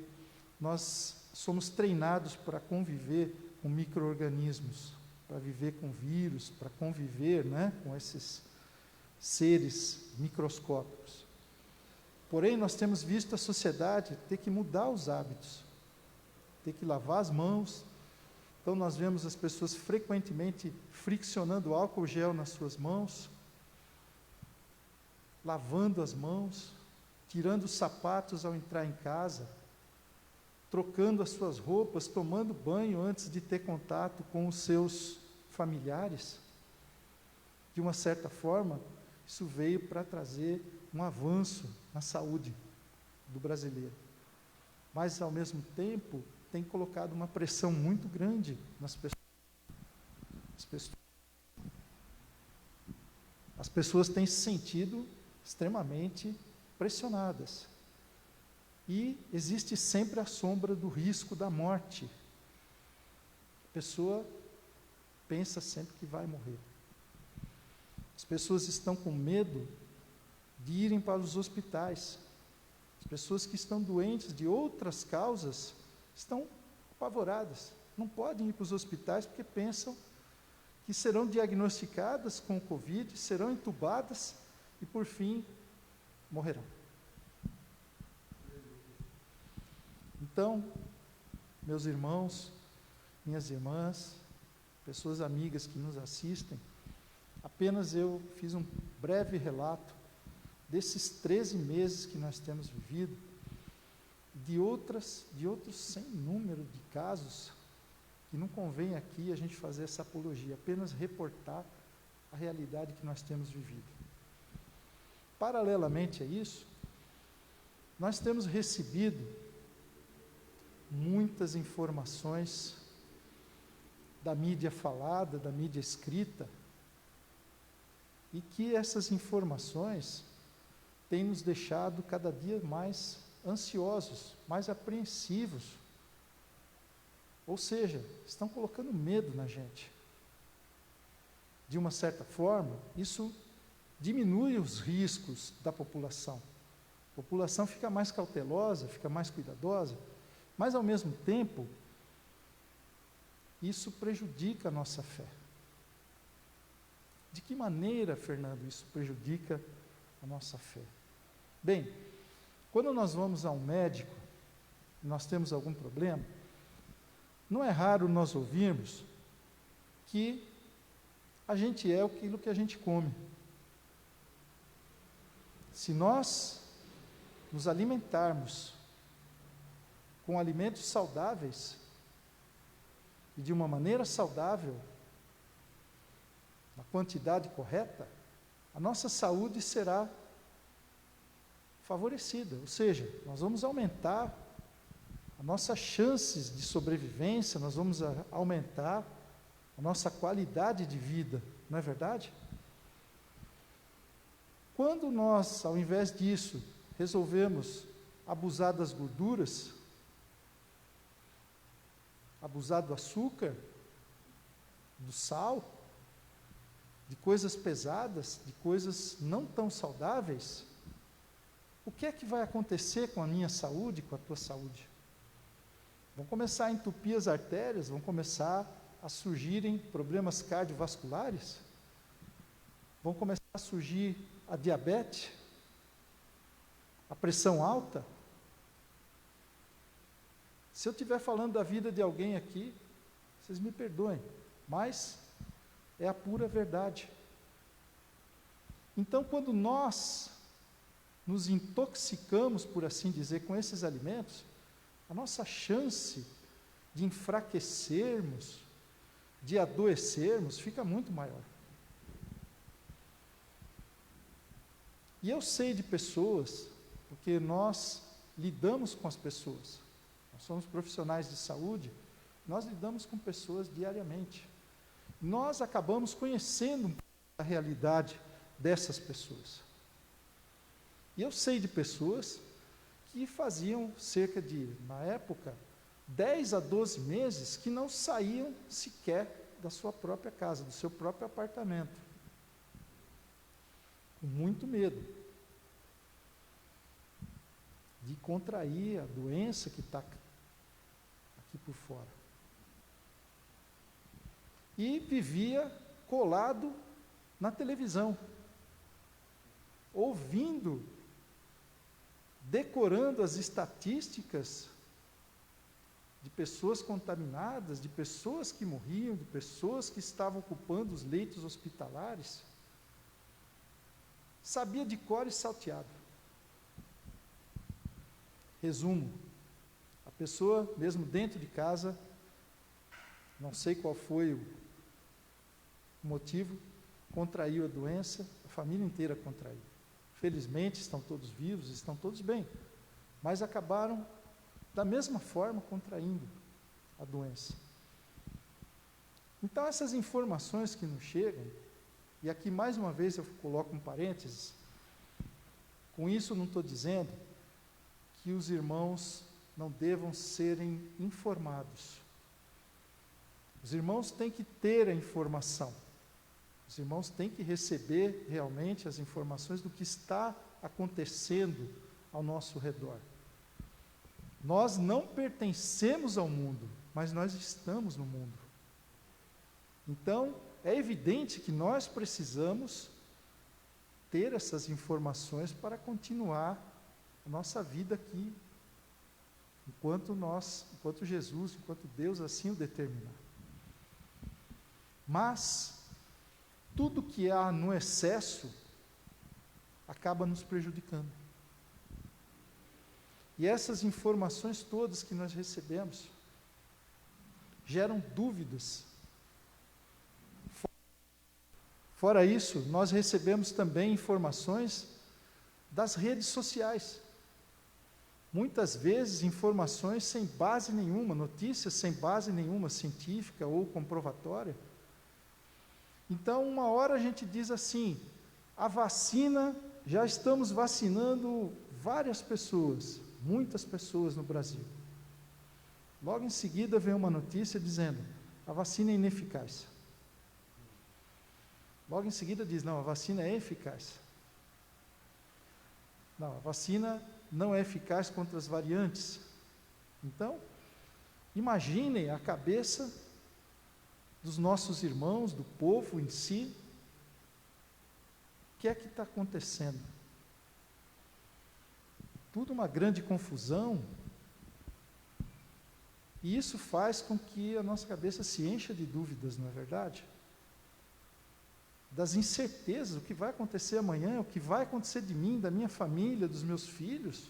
I: nós somos treinados para conviver com micro-organismos, para viver com vírus, para conviver, né, com esses seres microscópicos. Porém, nós temos visto a sociedade ter que mudar os hábitos, ter que lavar as mãos. Então, nós vemos as pessoas frequentemente friccionando álcool gel nas suas mãos, lavando as mãos, tirando os sapatos ao entrar em casa, trocando as suas roupas, tomando banho antes de ter contato com os seus familiares. De uma certa forma, isso veio para trazer um avanço na saúde. do brasileiro. Mas, ao mesmo tempo, tem colocado uma pressão muito grande nas pessoas. As pessoas têm se sentido extremamente pressionadas. E existe sempre a sombra do risco da morte. A pessoa pensa sempre que vai morrer. As pessoas estão com medo de irem para os hospitais. As pessoas que estão doentes de outras causas estão apavoradas. Não podem ir para os hospitais porque pensam que serão diagnosticadas com o Covid, serão entubadas e, por fim, morrerão. Então, meus irmãos, minhas irmãs, pessoas amigas que nos assistem, apenas eu fiz um breve relato desses 13 meses que nós temos vivido, de outros sem número de casos, que não convém aqui a gente fazer essa apologia, apenas reportar a realidade que nós temos vivido. Paralelamente a isso, nós temos recebido muitas informações da mídia falada, da mídia escrita, e que essas informações têm nos deixado cada dia mais ansiosos, mais apreensivos. Ou seja, estão colocando medo na gente. De uma certa forma, isso diminui os riscos da população. A população fica mais cautelosa, fica mais cuidadosa, mas, ao mesmo tempo, isso prejudica a nossa fé. De que maneira, Fernando, isso prejudica a nossa fé? Bem, quando nós vamos a um médico, e nós temos algum problema, não é raro nós ouvirmos que a gente é aquilo que a gente come. Se nós nos alimentarmos com alimentos saudáveis e de uma maneira saudável, na quantidade correta, a nossa saúde será favorecida, ou seja, nós vamos aumentar as nossas chances de sobrevivência, nós vamos aumentar a nossa qualidade de vida, não é verdade? Quando nós, ao invés disso, resolvemos abusar das gorduras, abusar do açúcar, do sal, de coisas pesadas, de coisas não tão saudáveis, o que é que vai acontecer com a minha saúde, com a tua saúde? Vão começar a entupir as artérias, vão começar a surgirem problemas cardiovasculares, vão começar a surgir a diabetes, a pressão alta. Se eu estiver falando da vida de alguém aqui, vocês me perdoem, mas é a pura verdade. Então, quando nós nos intoxicamos, por assim dizer, com esses alimentos, a nossa chance de enfraquecermos, de adoecermos, fica muito maior. E eu sei de pessoas, porque nós lidamos com as pessoas, nós somos profissionais de saúde, nós lidamos com pessoas diariamente. Nós acabamos conhecendo a realidade dessas pessoas. E eu sei de pessoas que faziam cerca de, na época, 10 a 12 meses que não saíam sequer da sua própria casa, do seu próprio apartamento. Com muito medo de contrair a doença que está aqui por fora. E vivia colado na televisão, ouvindo, decorando as estatísticas de pessoas contaminadas, de pessoas que morriam, de pessoas que estavam ocupando os leitos hospitalares. Sabia de cor e salteado. Resumo, a pessoa, mesmo dentro de casa, não sei qual foi o motivo, contraiu a doença, a família inteira contraiu. Felizmente estão todos vivos, estão todos bem, mas acabaram da mesma forma contraindo a doença. Então, essas informações que nos chegam, e aqui mais uma vez eu coloco um parênteses, com isso não estou dizendo que os irmãos não devam serem informados. Os irmãos têm que ter a informação. Os irmãos têm que receber realmente as informações do que está acontecendo ao nosso redor. Nós não pertencemos ao mundo, mas nós estamos no mundo. Então, é evidente que nós precisamos ter essas informações para continuar a nossa vida aqui, enquanto Jesus, enquanto Deus assim o determinar. Mas, tudo que há no excesso acaba nos prejudicando. E essas informações todas que nós recebemos geram dúvidas. Fora isso, nós recebemos também informações das redes sociais. Muitas vezes informações sem base nenhuma, notícias sem base nenhuma científica ou comprovatória. Então, uma hora a gente diz assim, a vacina, já estamos vacinando várias pessoas, muitas pessoas no Brasil. Logo em seguida vem uma notícia dizendo, a vacina é ineficaz. Logo em seguida diz, não, a vacina é eficaz. Não, a vacina não é eficaz contra as variantes. Então, imaginem a cabeça dos nossos irmãos, do povo em si. O que é que está acontecendo? Tudo uma grande confusão. E isso faz com que a nossa cabeça se encha de dúvidas, não é verdade? Das incertezas, o que vai acontecer amanhã, o que vai acontecer de mim, da minha família, dos meus filhos.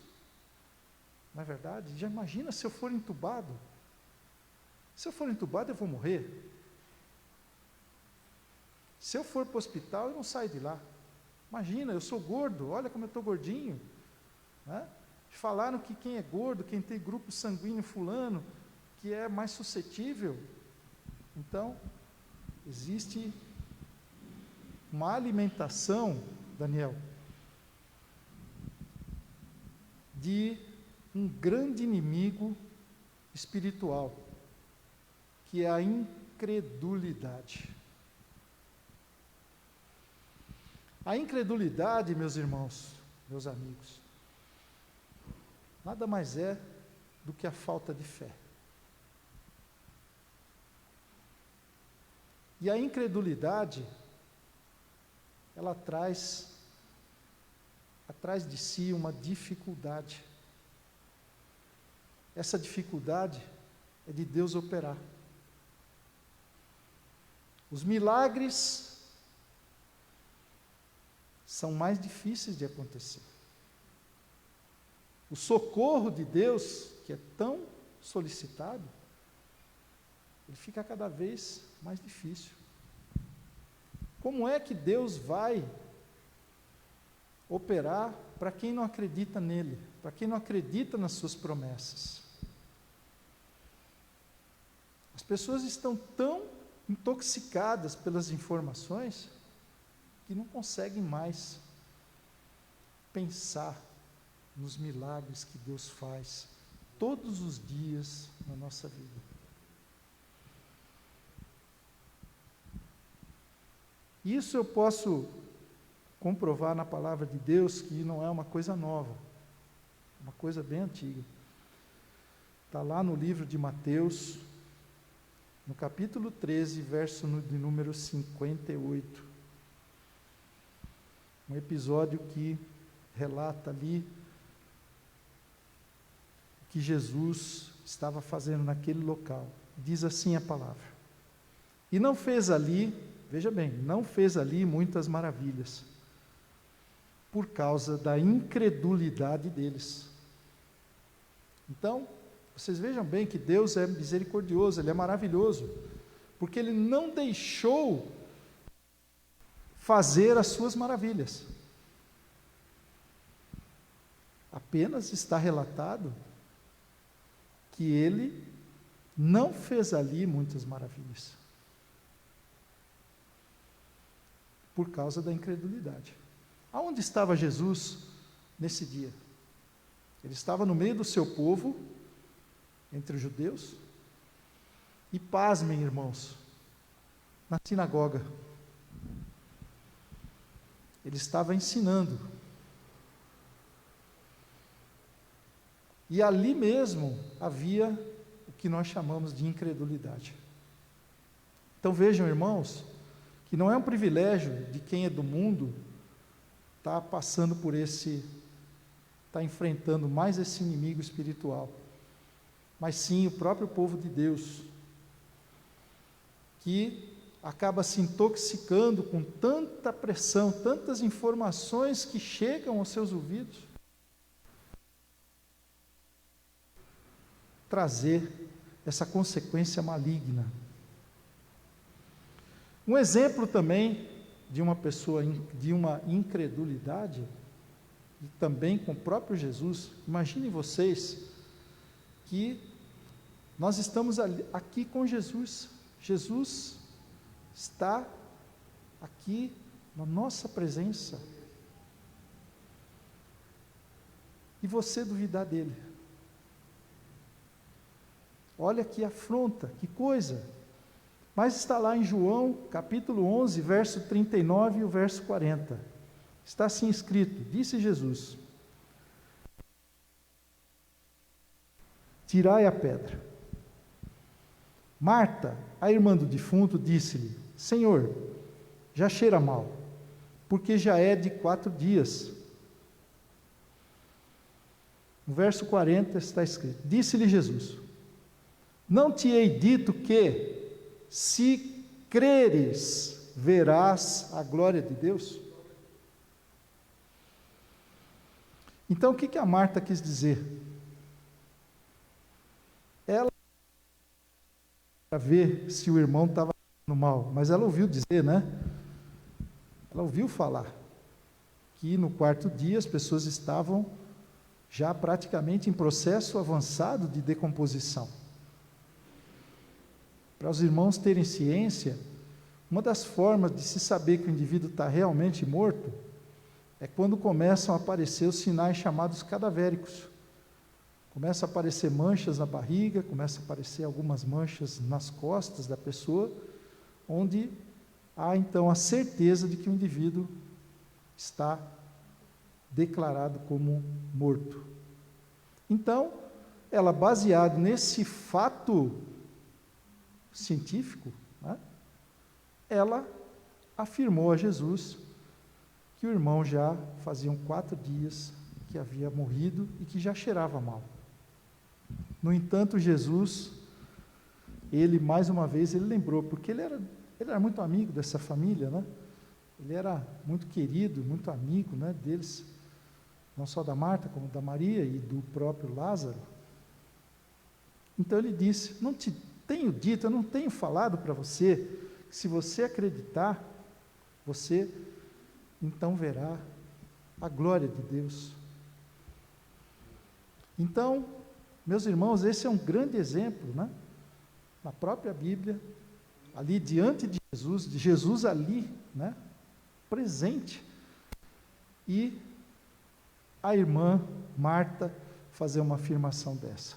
I: Não é verdade? Já imagina se eu for entubado. Se eu for entubado, eu vou morrer. Se eu for para o hospital, eu não saio de lá. Imagina, eu sou gordo, olha como eu estou gordinho. Né? Falaram que quem é gordo, quem tem grupo sanguíneo fulano, que é mais suscetível. Então, existe uma alimentação, Daniel, de um grande inimigo espiritual, que é a incredulidade. A incredulidade, meus irmãos, meus amigos, nada mais é do que a falta de fé. E a incredulidade, ela traz atrás de si uma dificuldade. Essa dificuldade é de Deus operar. Os milagres são mais difíceis de acontecer. O socorro de Deus, que é tão solicitado, ele fica cada vez mais difícil. Como é que Deus vai operar para quem não acredita nele, para quem não acredita nas suas promessas? As pessoas estão tão intoxicadas pelas informações que não conseguem mais pensar nos milagres que Deus faz todos os dias na nossa vida. Isso eu posso comprovar na palavra de Deus, que não é uma coisa nova, uma coisa bem antiga. Está lá no livro de Mateus, no capítulo 13, verso de número 58. Um episódio que relata ali o que Jesus estava fazendo naquele local. Diz assim a palavra: e não fez ali, veja bem, não fez ali muitas maravilhas, por causa da incredulidade deles. Então, vocês vejam bem que Deus é misericordioso, Ele é maravilhoso, porque Ele não deixou fazer as suas maravilhas. Apenas está relatado que ele não fez ali muitas maravilhas, por causa da incredulidade. Aonde estava Jesus nesse dia? Ele estava no meio do seu povo, entre os judeus, e pasmem, irmãos, na sinagoga. Ele estava ensinando. E ali mesmo havia o que nós chamamos de incredulidade. Então vejam, irmãos, que não é um privilégio de quem é do mundo estar passando por estar enfrentando mais esse inimigo espiritual, mas sim o próprio povo de Deus, que acaba se intoxicando com tanta pressão, tantas informações que chegam aos seus ouvidos, trazer essa consequência maligna. Um exemplo também de uma pessoa, de uma incredulidade, e também com o próprio Jesus. Imaginem vocês que nós estamos aqui com Jesus. Jesus está aqui na nossa presença. E você duvidar dele. Olha que afronta, que coisa. Mas está lá em João, capítulo 11, verso 39 e o verso 40. Está assim escrito: disse Jesus: tirai a pedra. Marta, a irmã do defunto, disse-lhe: Senhor, já cheira mal, porque já é de 4 dias. No verso 40 está escrito: disse-lhe Jesus: não te hei dito que, se creres, verás a glória de Deus? Então, o que a Marta quis dizer? Ela, para ver se o irmão estava no mal, mas ela ouviu dizer, né? Ela ouviu falar que no 4º dia as pessoas estavam já praticamente em processo avançado de decomposição. Para os irmãos terem ciência, uma das formas de se saber que o indivíduo está realmente morto é quando começam a aparecer os sinais chamados cadavéricos. Começam a aparecer manchas na barriga, começam a aparecer algumas manchas nas costas da pessoa, onde há então a certeza de que o indivíduo está declarado como morto. Então, ela, baseado nesse fato científico, né, ela afirmou a Jesus que o irmão já faziam 4 dias que havia morrido e que já cheirava mal. No entanto, Jesus, ele mais uma vez, ele lembrou, porque ele era muito amigo dessa família, né? Ele era muito querido, muito amigo, né, deles, não só da Marta, como da Maria e do próprio Lázaro. Então ele disse: não te tenho dito, eu não tenho falado para você, que se você acreditar, você então verá a glória de Deus. Então, meus irmãos, esse é um grande exemplo, né? Na própria Bíblia, ali diante de Jesus ali, né? Presente, e a irmã Marta fazer uma afirmação dessa.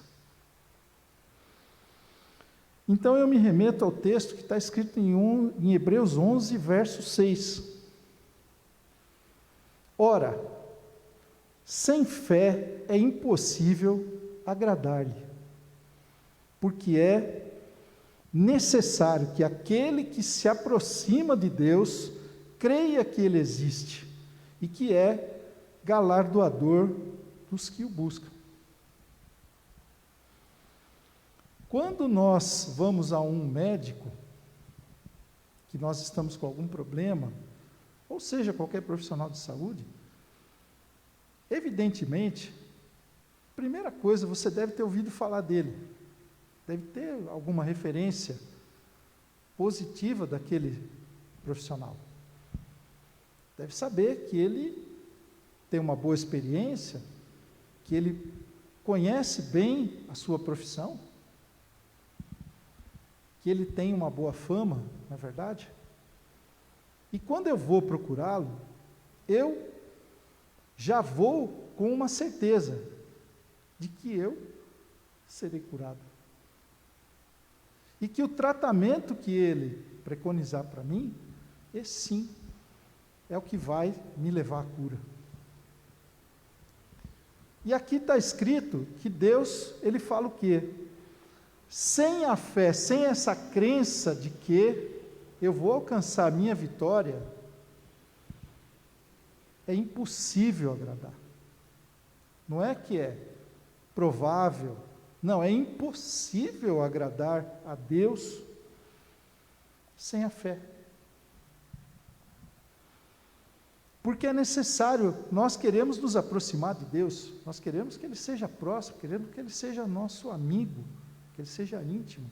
I: Então eu me remeto ao texto que está escrito em Hebreus 11, verso 6. Ora, sem fé é impossível agradar-lhe, porque é necessário que aquele que se aproxima de Deus creia que Ele existe e que é galardoador dos que o buscam. Quando nós vamos a um médico, que nós estamos com algum problema, ou seja, qualquer profissional de saúde, evidentemente, primeira coisa, você deve ter ouvido falar dele, deve ter alguma referência positiva daquele profissional. Deve saber que ele tem uma boa experiência, que ele conhece bem a sua profissão, que ele tem uma boa fama, não é verdade? E quando eu vou procurá-lo, eu já vou com uma certeza de que eu serei curado. E que o tratamento que ele preconizar para mim, esse sim, é o que vai me levar à cura. E aqui está escrito que Deus, ele fala o quê? Sem a fé, sem essa crença de que eu vou alcançar a minha vitória, é impossível agradar. Não é que é provável, não, é impossível agradar a Deus sem a fé. Porque é necessário, nós queremos nos aproximar de Deus, nós queremos que Ele seja próximo, queremos que Ele seja nosso amigo, que Ele seja íntimo.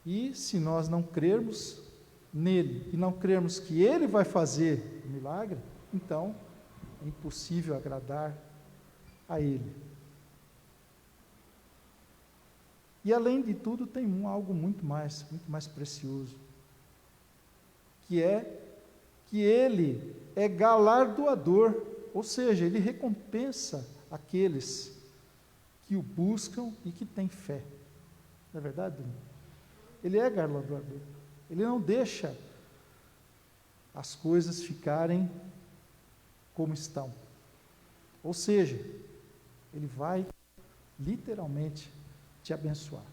I: E se nós não crermos nele, e não crermos que Ele vai fazer o milagre, então é impossível agradar a Ele. E além de tudo tem algo muito mais precioso, que é que Ele é galardoador, ou seja, Ele recompensa aqueles que o buscam e que têm fé. Não é verdade, Bruno? Ele é galardoador. Ele não deixa as coisas ficarem como estão. Ou seja, Ele vai literalmente te abençoar.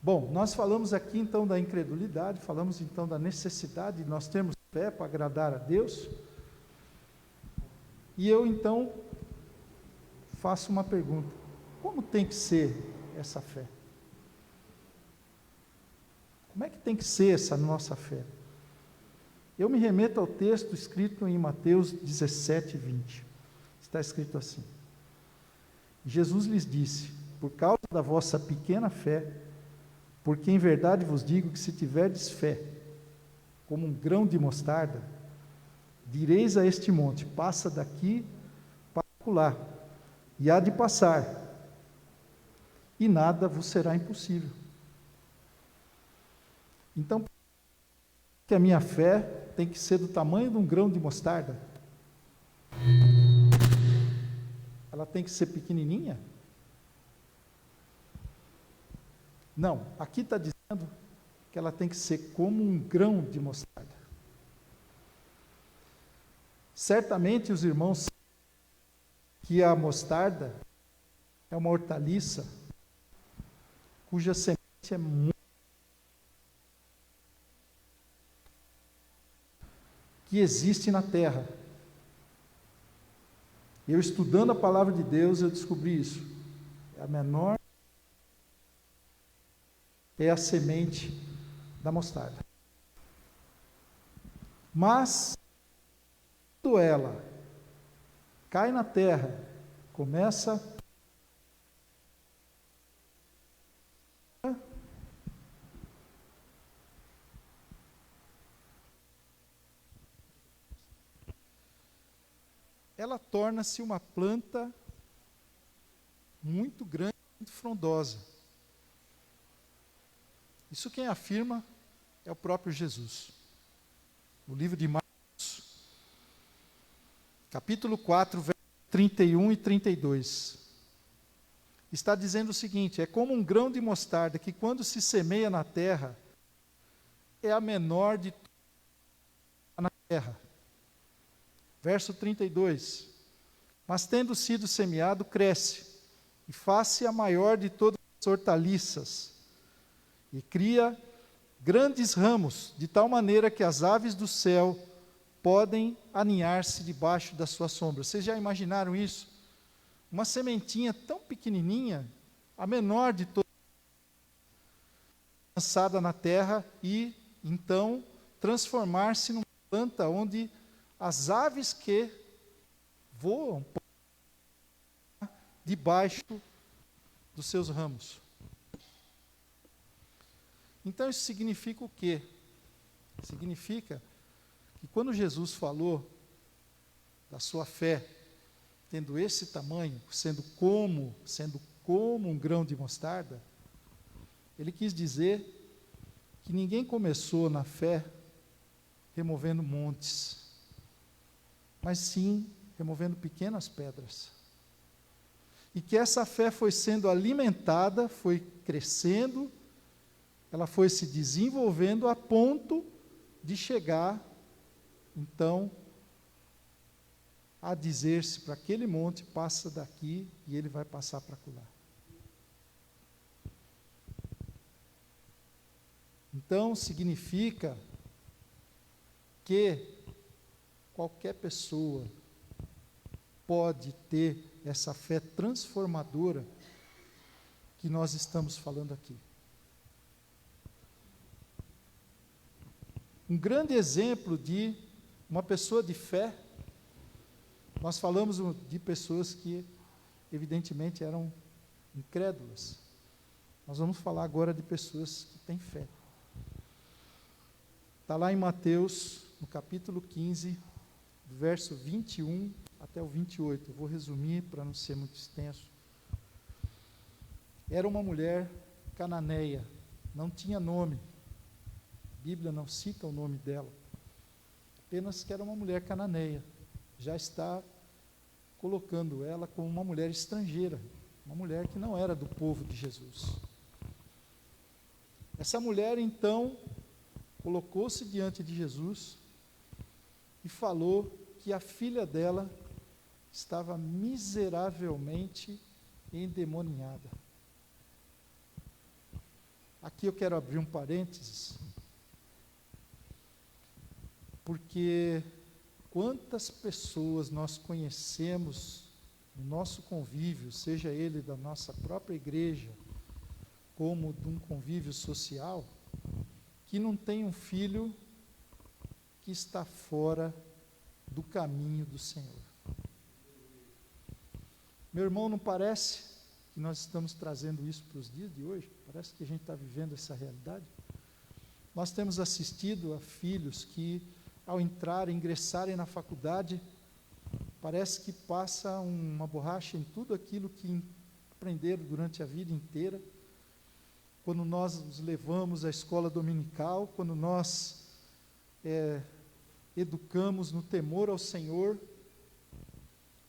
I: Bom, nós falamos aqui então da incredulidade, falamos então da necessidade de nós termos fé para agradar a Deus. E eu então faço uma pergunta: como tem que ser essa fé? Como é que tem que ser essa nossa fé? Eu me remeto ao texto escrito em Mateus 17, 20. Está escrito assim: Jesus lhes disse: por causa da vossa pequena fé, porque em verdade vos digo que se tiverdes fé, como um grão de mostarda, direis a este monte: passa daqui para acolá, e há de passar, e nada vos será impossível. Então, que a minha fé tem que ser do tamanho de um grão de mostarda? Ela tem que ser pequenininha? Não, aqui está dizendo que ela tem que ser como um grão de mostarda. Certamente os irmãos sabem que a mostarda é uma hortaliça cuja semente é muito que existe na terra. Eu estudando a palavra de Deus, eu descobri isso. É a menor, é a semente da mostarda. Mas, quando ela cai na terra, começa ela torna-se uma planta muito grande, muito frondosa. Isso quem afirma é o próprio Jesus. No livro de Marcos, capítulo 4, versos 31 e 32. Está dizendo o seguinte: é como um grão de mostarda que quando se semeia na terra, é a menor de todas na terra. Verso 32, mas tendo sido semeado, cresce, e faz-se a maior de todas as hortaliças, e cria grandes ramos, de tal maneira que as aves do céu podem aninhar-se debaixo da sua sombra. Vocês já imaginaram isso? Uma sementinha tão pequenininha, a menor de todas, lançada na terra, e então transformar-se numa planta onde as aves que voam debaixo dos seus ramos. Então isso significa o quê? Significa que quando Jesus falou da sua fé, tendo esse tamanho, sendo como um grão de mostarda, ele quis dizer que ninguém começou na fé removendo montes, mas sim removendo pequenas pedras. E que essa fé foi sendo alimentada, foi crescendo, ela foi se desenvolvendo a ponto de chegar, então, a dizer-se para aquele monte, passa daqui, e ele vai passar para acolá. Então, significa que qualquer pessoa pode ter essa fé transformadora que nós estamos falando aqui. Um grande exemplo de uma pessoa de fé, nós falamos de pessoas que evidentemente eram incrédulas. Nós vamos falar agora de pessoas que têm fé. Está lá em Mateus, no capítulo 15, do verso 21 até o 28. Eu vou resumir para não ser muito extenso. Era uma mulher cananeia, não tinha nome. A Bíblia não cita o nome dela. Apenas que era uma mulher cananeia. Já está colocando ela como uma mulher estrangeira, uma mulher que não era do povo de Jesus. Essa mulher, então, colocou-se diante de Jesus e falou que a filha dela estava miseravelmente endemoniada. Aqui eu quero abrir um parênteses, porque quantas pessoas nós conhecemos no nosso convívio, seja ele da nossa própria igreja, como de um convívio social, que não tem um filho que está fora do caminho do Senhor. Meu irmão, não parece que nós estamos trazendo isso para os dias de hoje? Parece que a gente está vivendo essa realidade. Nós temos assistido a filhos que, ao ingressarem na faculdade, parece que passa uma borracha em tudo aquilo que aprenderam durante a vida inteira. Quando nós os levamos à escola dominical, quando nós educamos no temor ao Senhor,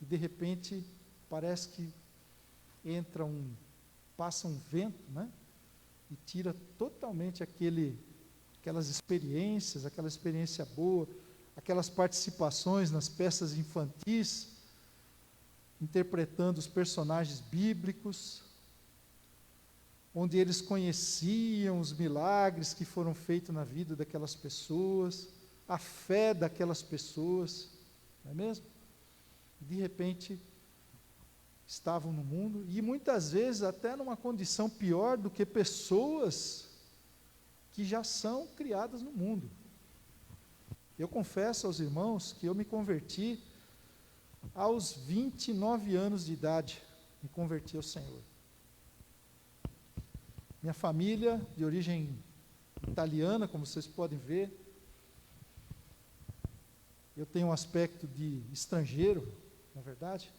I: e de repente parece que passa um vento, né? E tira totalmente aquelas experiências, aquela experiência boa, aquelas participações nas peças infantis, interpretando os personagens bíblicos, onde eles conheciam os milagres que foram feitos na vida daquelas pessoas, a fé daquelas pessoas, não é mesmo? De repente, estavam no mundo, e muitas vezes até numa condição pior do que pessoas que já são criadas no mundo. Eu confesso aos irmãos que eu me converti aos 29 anos de idade, me converti ao Senhor. Minha família, de origem italiana, como vocês podem ver, eu tenho um aspecto de estrangeiro, na verdade,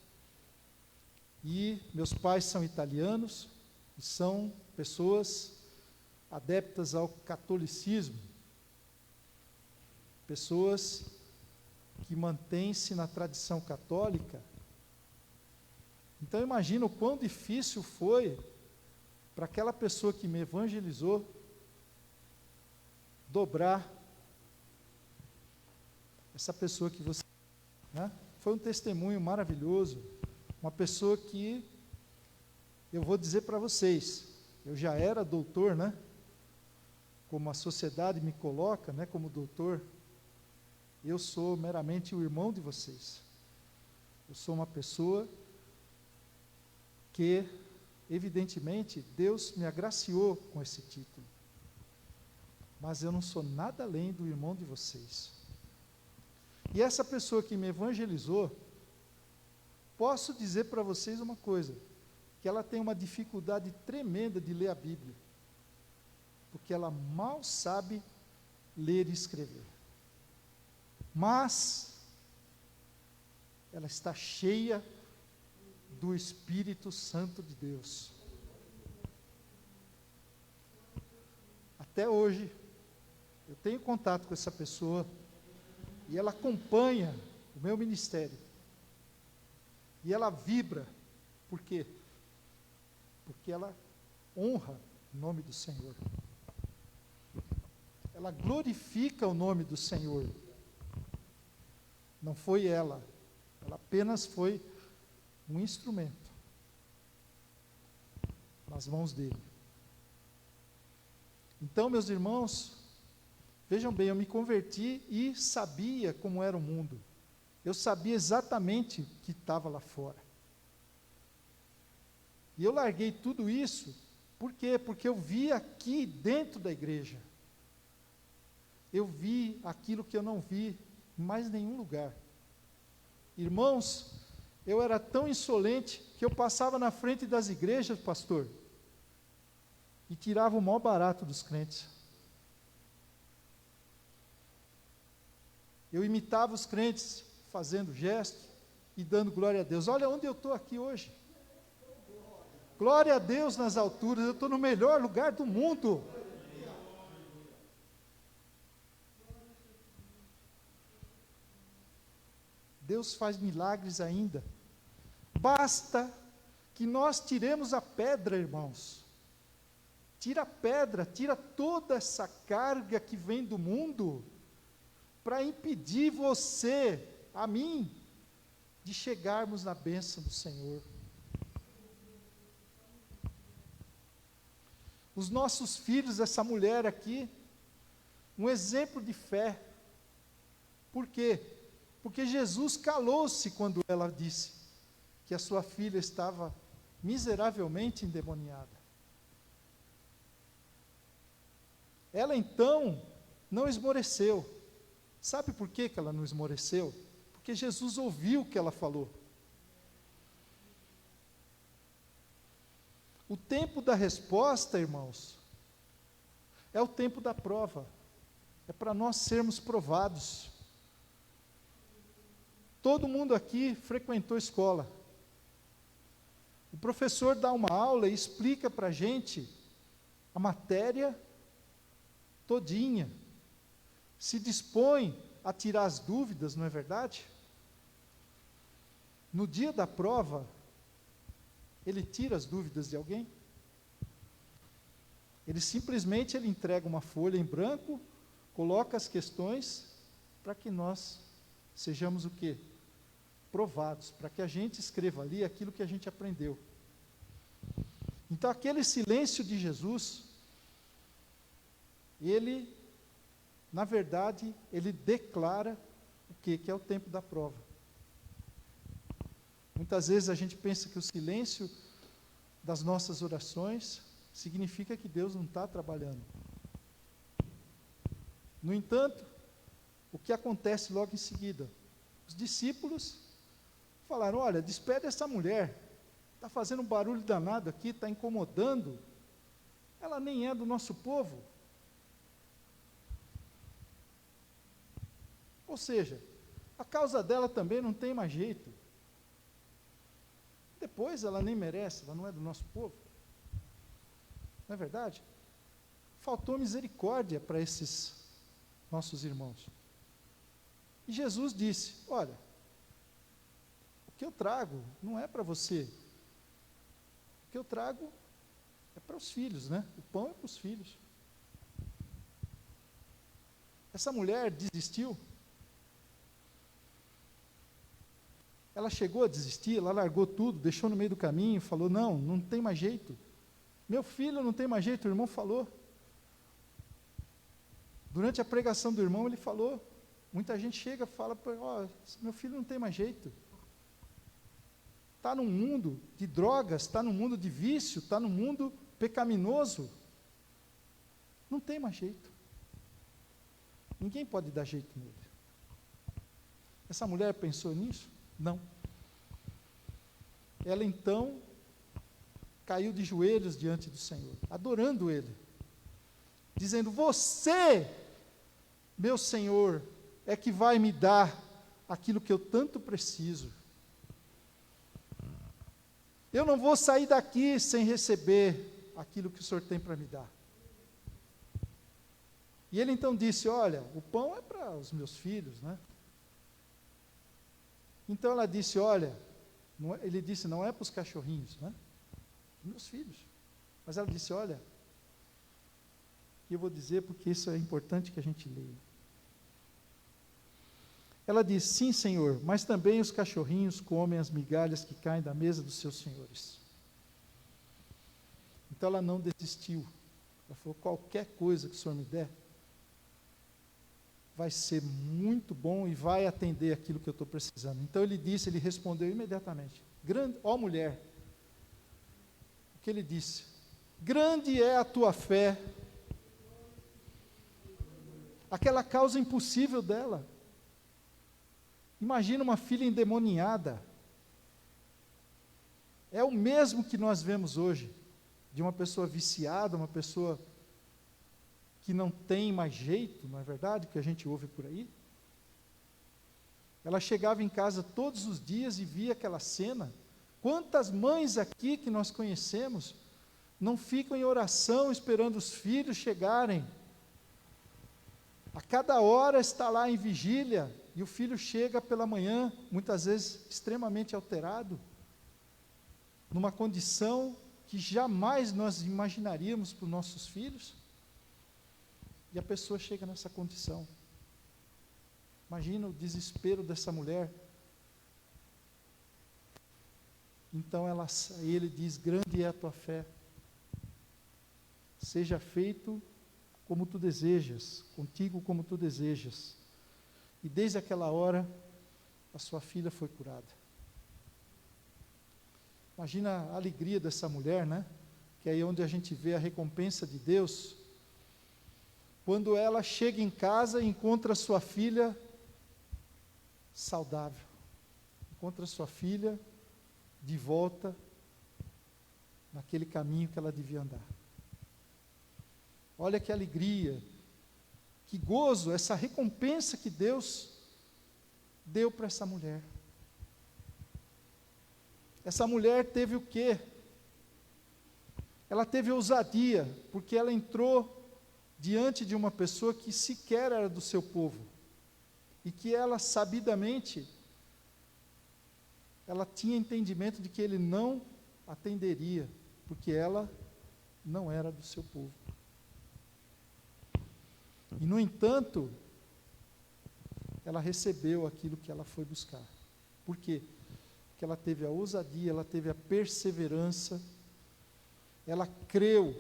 I: e meus pais são italianos, e são pessoas adeptas ao catolicismo, pessoas que mantêm-se na tradição católica. Então imagina o quão difícil foi para aquela pessoa que me evangelizou dobrar essa pessoa que você, né? Foi um testemunho maravilhoso, uma pessoa que, eu vou dizer para vocês, eu já era doutor, né? Como a sociedade me coloca, né? Como doutor, eu sou meramente o irmão de vocês. Eu sou uma pessoa que, evidentemente, Deus me agraciou com esse título, mas eu não sou nada além do irmão de vocês. E essa pessoa que me evangelizou, posso dizer para vocês uma coisa, que ela tem uma dificuldade tremenda de ler a Bíblia, porque ela mal sabe ler e escrever. Mas ela está cheia do Espírito Santo de Deus. Até hoje, eu tenho contato com essa pessoa e ela acompanha o meu ministério. E ela vibra. Por quê? Porque ela honra o nome do Senhor. Ela glorifica o nome do Senhor. Não foi ela apenas foi um instrumento nas mãos dele. Então, meus irmãos, vejam bem, eu me converti e sabia como era o mundo. Eu sabia exatamente o que estava lá fora. E eu larguei tudo isso, por quê? Porque eu vi aqui dentro da igreja. Eu vi aquilo que eu não vi em mais nenhum lugar. Irmãos, eu era tão insolente que eu passava na frente das igrejas, pastor, e tirava o maior barato dos crentes. Eu imitava os crentes, fazendo gestos e dando glória a Deus. Olha onde eu estou aqui hoje. Glória a Deus nas alturas, eu estou no melhor lugar do mundo. Deus faz milagres ainda. Basta que nós tiremos a pedra, irmãos. Tira a pedra, tira toda essa carga que vem do mundo, para impedir você, a mim, de chegarmos na bênção do Senhor. Os nossos filhos, essa mulher aqui, um exemplo de fé. Por quê? Porque Jesus calou-se quando ela disse que a sua filha estava miseravelmente endemoniada. Ela então não esmoreceu. Sabe por que ela não esmoreceu? Porque Jesus ouviu o que ela falou. O tempo da resposta, irmãos, é o tempo da prova. É para nós sermos provados. Todo mundo aqui frequentou escola. O professor dá uma aula e explica para a gente a matéria todinha. Se dispõe a tirar as dúvidas, não é verdade? No dia da prova, ele tira as dúvidas de alguém? Ele simplesmente entrega uma folha em branco, coloca as questões, para que nós sejamos o quê? Provados, para que a gente escreva ali aquilo que a gente aprendeu. Então, aquele silêncio de Jesus, ele, na verdade, ele declara o quê? Que é o tempo da prova. Muitas vezes a gente pensa que o silêncio das nossas orações significa que Deus não está trabalhando. No entanto, o que acontece logo em seguida? Os discípulos falaram: olha, despede essa mulher, está fazendo um barulho danado aqui, está incomodando, ela nem é do nosso povo. Ou seja, a causa dela também não tem mais jeito. Depois ela nem merece, ela não é do nosso povo. Não é verdade? Faltou misericórdia para esses nossos irmãos. E Jesus disse: olha, o que eu trago não é para você. O que eu trago é para os filhos, né? O pão é para os filhos. Essa mulher desistiu. Ela chegou a desistir, ela largou tudo, deixou no meio do caminho, falou: não tem mais jeito. Meu filho não tem mais jeito, o irmão falou. Durante a pregação do irmão, ele falou. Muita gente chega e fala: meu filho não tem mais jeito. Está num mundo de drogas, está num mundo de vício, está num mundo pecaminoso. Não tem mais jeito. Ninguém pode dar jeito nele. Essa mulher pensou nisso? Não. Ela então caiu de joelhos diante do Senhor, adorando Ele, dizendo: você, meu Senhor, é que vai me dar aquilo que eu tanto preciso. Eu não vou sair daqui sem receber aquilo que o Senhor tem para me dar. E ele então disse, olha, o pão é para os meus filhos, né? Então ela disse, olha, ele disse, não é para os cachorrinhos, né? Meus filhos. Mas ela disse, olha, e eu vou dizer porque isso é importante que a gente leia. Ela disse, sim, Senhor, mas também os cachorrinhos comem as migalhas que caem da mesa dos seus senhores. Então ela não desistiu. Ela falou, qualquer coisa que o Senhor me der, vai ser muito bom e vai atender aquilo que eu estou precisando. Então ele respondeu imediatamente, ó mulher, o que ele disse? Grande é a tua fé. Aquela causa impossível dela. Imagina uma filha endemoniada. É o mesmo que nós vemos hoje, de uma pessoa viciada, uma pessoa que não tem mais jeito, não é verdade, que a gente ouve por aí? Ela chegava em casa todos os dias e via aquela cena. Quantas mães aqui que nós conhecemos não ficam em oração esperando os filhos chegarem? A cada hora está lá em vigília, e o filho chega pela manhã, muitas vezes extremamente alterado, numa condição que jamais nós imaginaríamos para os nossos filhos, e a pessoa chega nessa condição. Imagina o desespero dessa mulher. Então ele diz, grande é a tua fé, seja feito como tu desejas, contigo como tu desejas. E desde aquela hora, a sua filha foi curada. Imagina a alegria dessa mulher, né? Que é aí onde a gente vê a recompensa de Deus. Quando ela chega em casa e encontra sua filha saudável. Encontra sua filha de volta naquele caminho que ela devia andar. Olha que alegria, que gozo, essa recompensa que Deus deu para essa mulher. Essa mulher teve o quê? Ela teve ousadia, porque ela entrou diante de uma pessoa que sequer era do seu povo, e que ela sabidamente, ela tinha entendimento de que ele não atenderia, porque ela não era do seu povo. E, no entanto, ela recebeu aquilo que ela foi buscar. Por quê? Porque ela teve a ousadia, ela teve a perseverança, ela creu,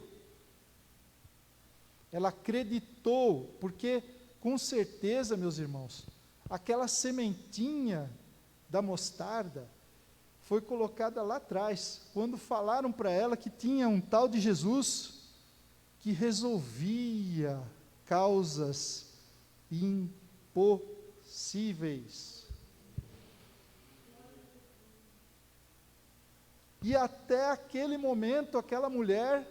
I: ela acreditou, porque, com certeza, meus irmãos, aquela sementinha da mostarda foi colocada lá atrás, quando falaram para ela que tinha um tal de Jesus que resolvia causas impossíveis. E até aquele momento, aquela mulher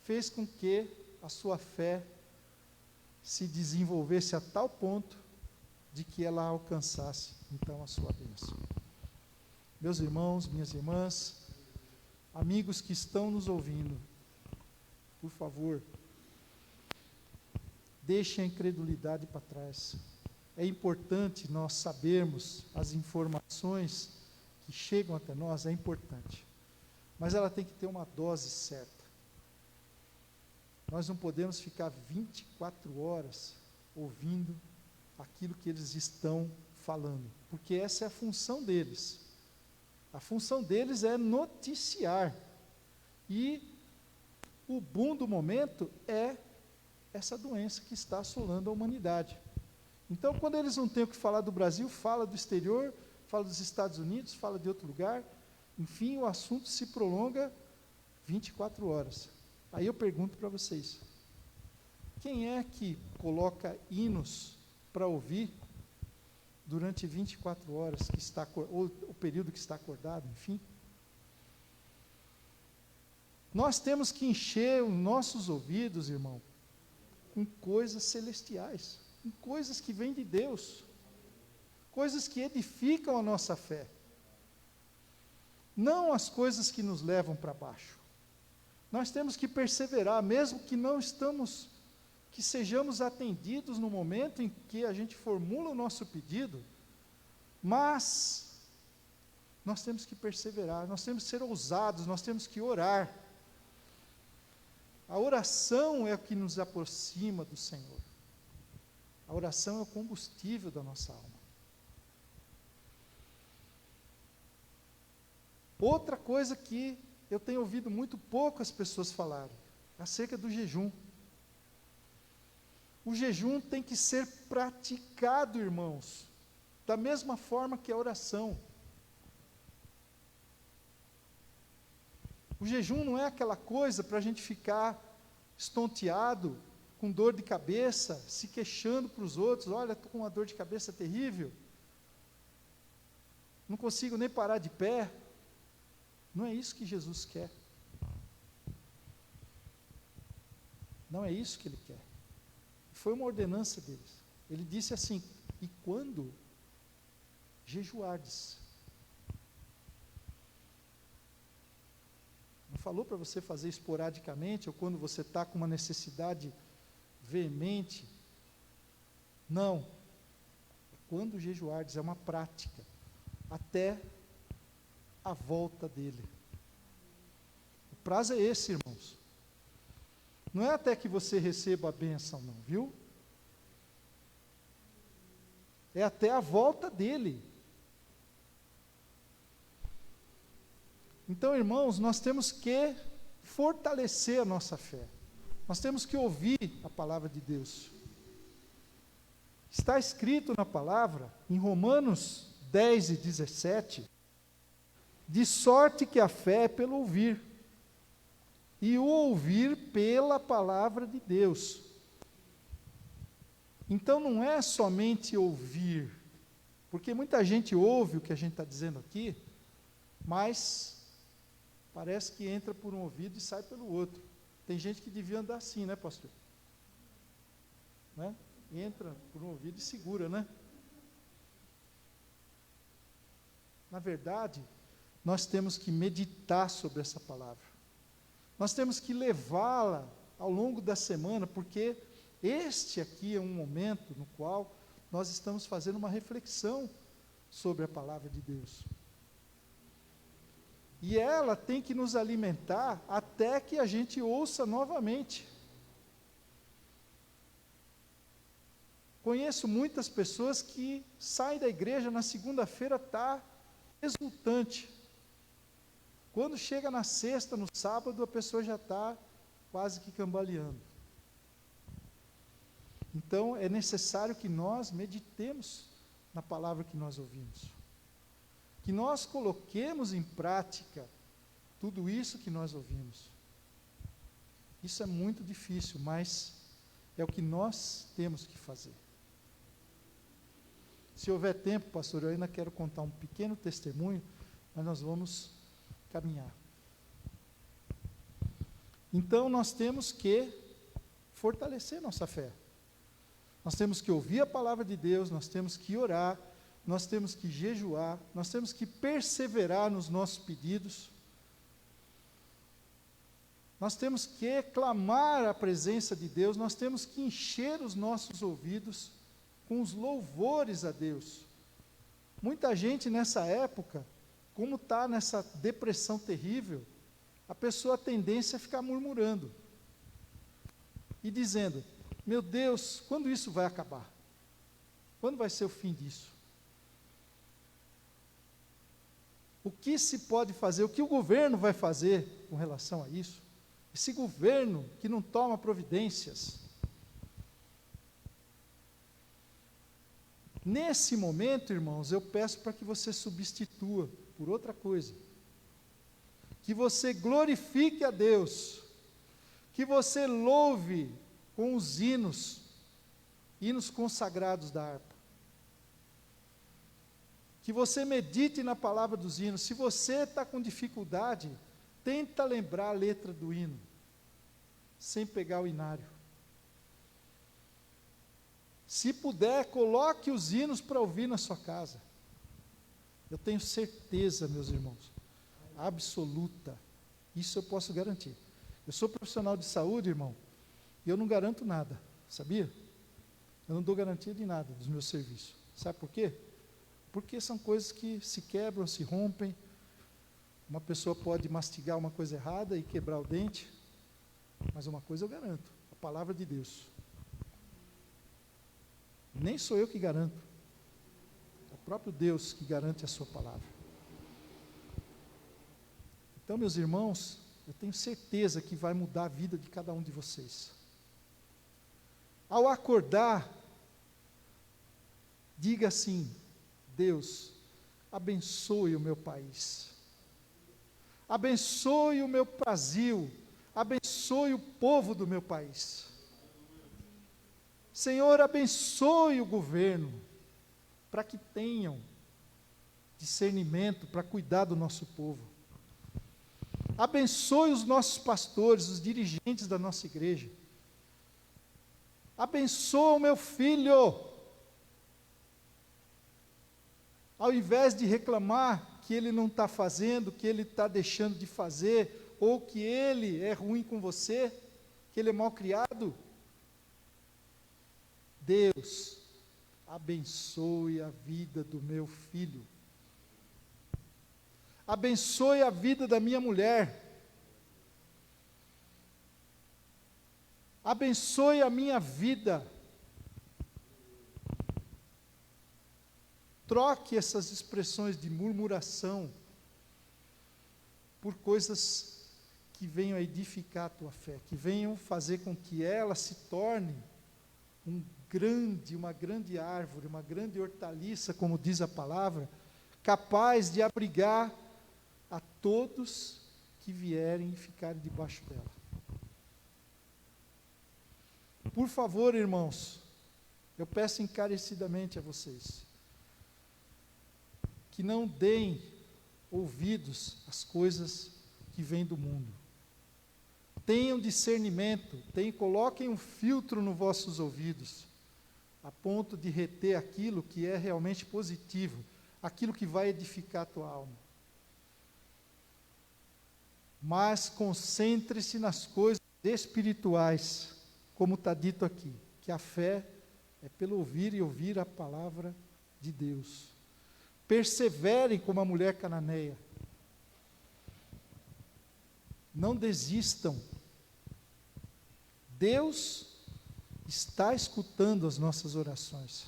I: fez com que a sua fé se desenvolvesse a tal ponto de que ela alcançasse, então, a sua bênção. Meus irmãos, minhas irmãs, amigos que estão nos ouvindo, por favor, deixem a incredulidade para trás. É importante nós sabermos as informações que chegam até nós, é importante. Mas ela tem que ter uma dose certa. Nós não podemos ficar 24 horas ouvindo aquilo que eles estão falando, porque essa é a função deles. A função deles é noticiar. E o boom do momento é essa doença que está assolando a humanidade. Então, quando eles não têm o que falar do Brasil, fala do exterior, fala dos Estados Unidos, fala de outro lugar, enfim, o assunto se prolonga 24 horas. Aí eu pergunto para vocês, quem é que coloca hinos para ouvir durante 24 horas, ou o período que está acordado, enfim? Nós temos que encher os nossos ouvidos, irmão, com coisas celestiais, com coisas que vêm de Deus, coisas que edificam a nossa fé. não as coisas que nos levam para baixo. Nós temos que perseverar, mesmo que sejamos atendidos no momento em que a gente formula o nosso pedido, mas nós temos que perseverar, nós temos que ser ousados, nós temos que orar. A oração é o que nos aproxima do Senhor. A oração é o combustível da nossa alma. Outra coisa que eu tenho ouvido muito pouco as pessoas falarem, acerca do jejum. O jejum tem que ser praticado, irmãos, da mesma forma que a oração. O jejum não é aquela coisa para a gente ficar estonteado, com dor de cabeça, se queixando para os outros, olha, estou com uma dor de cabeça terrível, não consigo nem parar de pé. Não é isso que Jesus quer. Não é isso que Ele quer. Foi uma ordenança deles. Ele disse assim, e quando jejuardes. Não falou para você fazer esporadicamente, ou quando você está com uma necessidade veemente. Não. É quando jejuardes, é uma prática. Até a volta dele. O prazo é esse, irmãos. Não é até que você receba a bênção, não, viu? É até a volta dele. Então, irmãos, nós temos que fortalecer a nossa fé. Nós temos que ouvir a palavra de Deus. Está escrito na palavra, em Romanos 10 e 17, de sorte que a fé é pelo ouvir, e o ouvir pela palavra de Deus. Então não é somente ouvir, porque muita gente ouve o que a gente está dizendo aqui, mas parece que entra por um ouvido e sai pelo outro. Tem gente que devia andar assim, né, pastor? Né? Entra por um ouvido e segura, né? Na verdade, nós temos que meditar sobre essa palavra. Nós temos que levá-la ao longo da semana, porque este aqui é um momento no qual nós estamos fazendo uma reflexão sobre a palavra de Deus. E ela tem que nos alimentar até que a gente ouça novamente. Conheço muitas pessoas que saem da igreja na segunda-feira, está exultante. Quando chega na sexta, no sábado, a pessoa já está quase que cambaleando. Então, é necessário que nós meditemos na palavra que nós ouvimos. Que nós coloquemos em prática tudo isso que nós ouvimos. Isso é muito difícil, mas é o que nós temos que fazer. Se houver tempo, pastor, eu ainda quero contar um pequeno testemunho, mas nós vamos caminhar. Então, nós temos que fortalecer nossa fé. Nós temos que ouvir a palavra de Deus, nós temos que orar, nós temos que jejuar, nós temos que perseverar nos nossos pedidos, nós temos que clamar a presença de Deus, nós temos que encher os nossos ouvidos com os louvores a Deus. Muita gente nessa época, como está nessa depressão terrível, a pessoa, a tendência é ficar murmurando e dizendo, meu Deus, quando isso vai acabar? Quando vai ser o fim disso? O que se pode fazer? O que o governo vai fazer com relação a isso? Esse governo que não toma providências. Nesse momento, irmãos, eu peço para que você substitua por outra coisa. Que você glorifique a Deus. Que você louve com os hinos consagrados da harpa. Que você medite na palavra dos hinos. Se você está com dificuldade, tenta lembrar a letra do hino, sem pegar o inário. Se puder, coloque os hinos para ouvir na sua casa. Eu tenho certeza, meus irmãos, absoluta. Isso eu posso garantir. Eu sou profissional de saúde, irmão, e eu não garanto nada, sabia? Eu não dou garantia de nada dos meus serviços. Sabe por quê? Porque são coisas que se quebram, se rompem. Uma pessoa pode mastigar uma coisa errada e quebrar o dente, mas uma coisa eu garanto, a palavra de Deus. Nem sou eu que garanto, é o próprio Deus que garante a sua palavra. Então, meus irmãos, eu tenho certeza que vai mudar a vida de cada um de vocês. Ao acordar, diga assim: Deus, abençoe o meu país, abençoe o meu Brasil, abençoe o povo do meu país. Senhor, abençoe o governo, para que tenham discernimento para cuidar do nosso povo. Abençoe os nossos pastores, os dirigentes da nossa igreja. Abençoa o meu filho. Ao invés de reclamar que ele não está fazendo, que ele está deixando de fazer, ou que ele é ruim com você, que ele é mal criado, Deus, abençoe a vida do meu filho. Abençoe a vida da minha mulher. Abençoe a minha vida. Troque essas expressões de murmuração por coisas que venham a edificar a tua fé, que venham fazer com que ela se torne uma grande árvore, uma grande hortaliça, como diz a palavra, capaz de abrigar a todos que vierem e ficarem debaixo dela. Por favor, irmãos, eu peço encarecidamente a vocês, que não deem ouvidos às coisas que vêm do mundo. Tenham discernimento, coloquem um filtro nos vossos ouvidos, a ponto de reter aquilo que é realmente positivo, aquilo que vai edificar a tua alma. Mas concentre-se nas coisas espirituais, como está dito aqui, que a fé é pelo ouvir e ouvir a palavra de Deus. Perseverem como a mulher cananeia. Não desistam. Deus está escutando as nossas orações.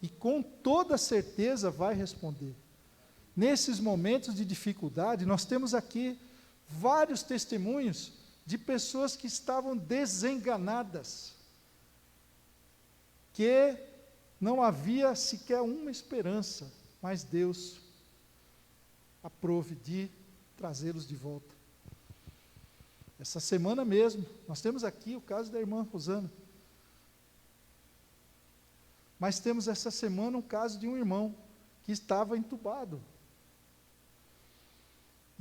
I: E com toda certeza vai responder. Nesses momentos de dificuldade, nós temos aqui vários testemunhos de pessoas que estavam desenganadas, que não havia sequer uma esperança, mas Deus aprove de trazê-los de volta. Essa semana mesmo, nós temos aqui o caso da irmã Rosana, mas temos essa semana um caso de um irmão que estava entubado.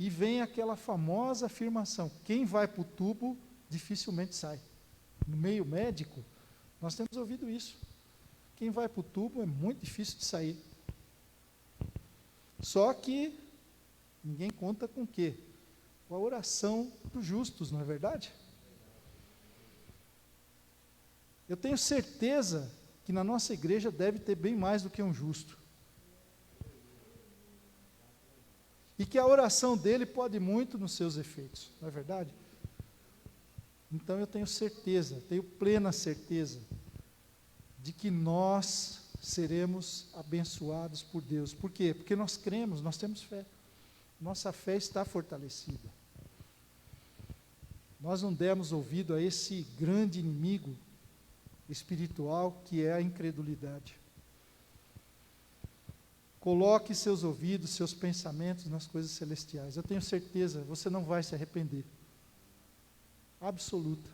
I: E vem aquela famosa afirmação: quem vai para o tubo dificilmente sai. No meio médico, nós temos ouvido isso. Quem vai para o tubo é muito difícil de sair. Só que ninguém conta com o quê? Com a oração dos justos, não é verdade? Eu tenho certeza que na nossa igreja deve ter bem mais do que um justo. E que a oração dele pode muito nos seus efeitos, não é verdade? Então eu tenho certeza, tenho plena certeza, de que nós seremos abençoados por Deus. Por quê? Porque nós cremos, nós temos fé. Nossa fé está fortalecida. Nós não demos ouvido a esse grande inimigo espiritual que é a incredulidade. Coloque seus ouvidos, seus pensamentos nas coisas celestiais. Eu tenho certeza, você não vai se arrepender. Absoluta.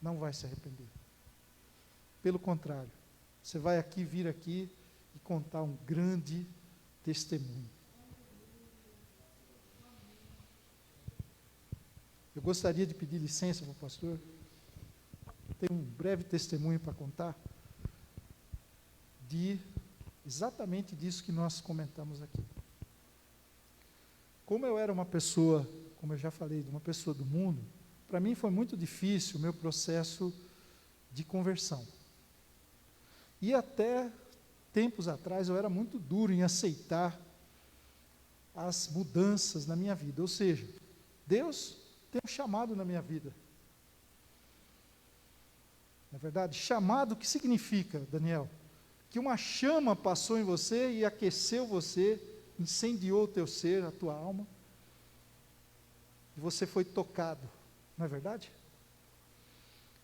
I: Não vai se arrepender. Pelo contrário, você vai vir aqui e contar um grande testemunho. Eu gostaria de pedir licença para o pastor. Tenho um breve testemunho para contar de exatamente disso que nós comentamos aqui. como eu era uma pessoa, como eu já falei, de uma pessoa do mundo, para mim foi muito difícil o meu processo de conversão. E até tempos atrás eu era muito duro em aceitar as mudanças na minha vida. Ou seja, Deus tem um chamado na minha vida. Na verdade, chamado, o que significa, Daniel? Que uma chama passou em você e aqueceu você, incendiou o teu ser, a tua alma, e você foi tocado, não é verdade?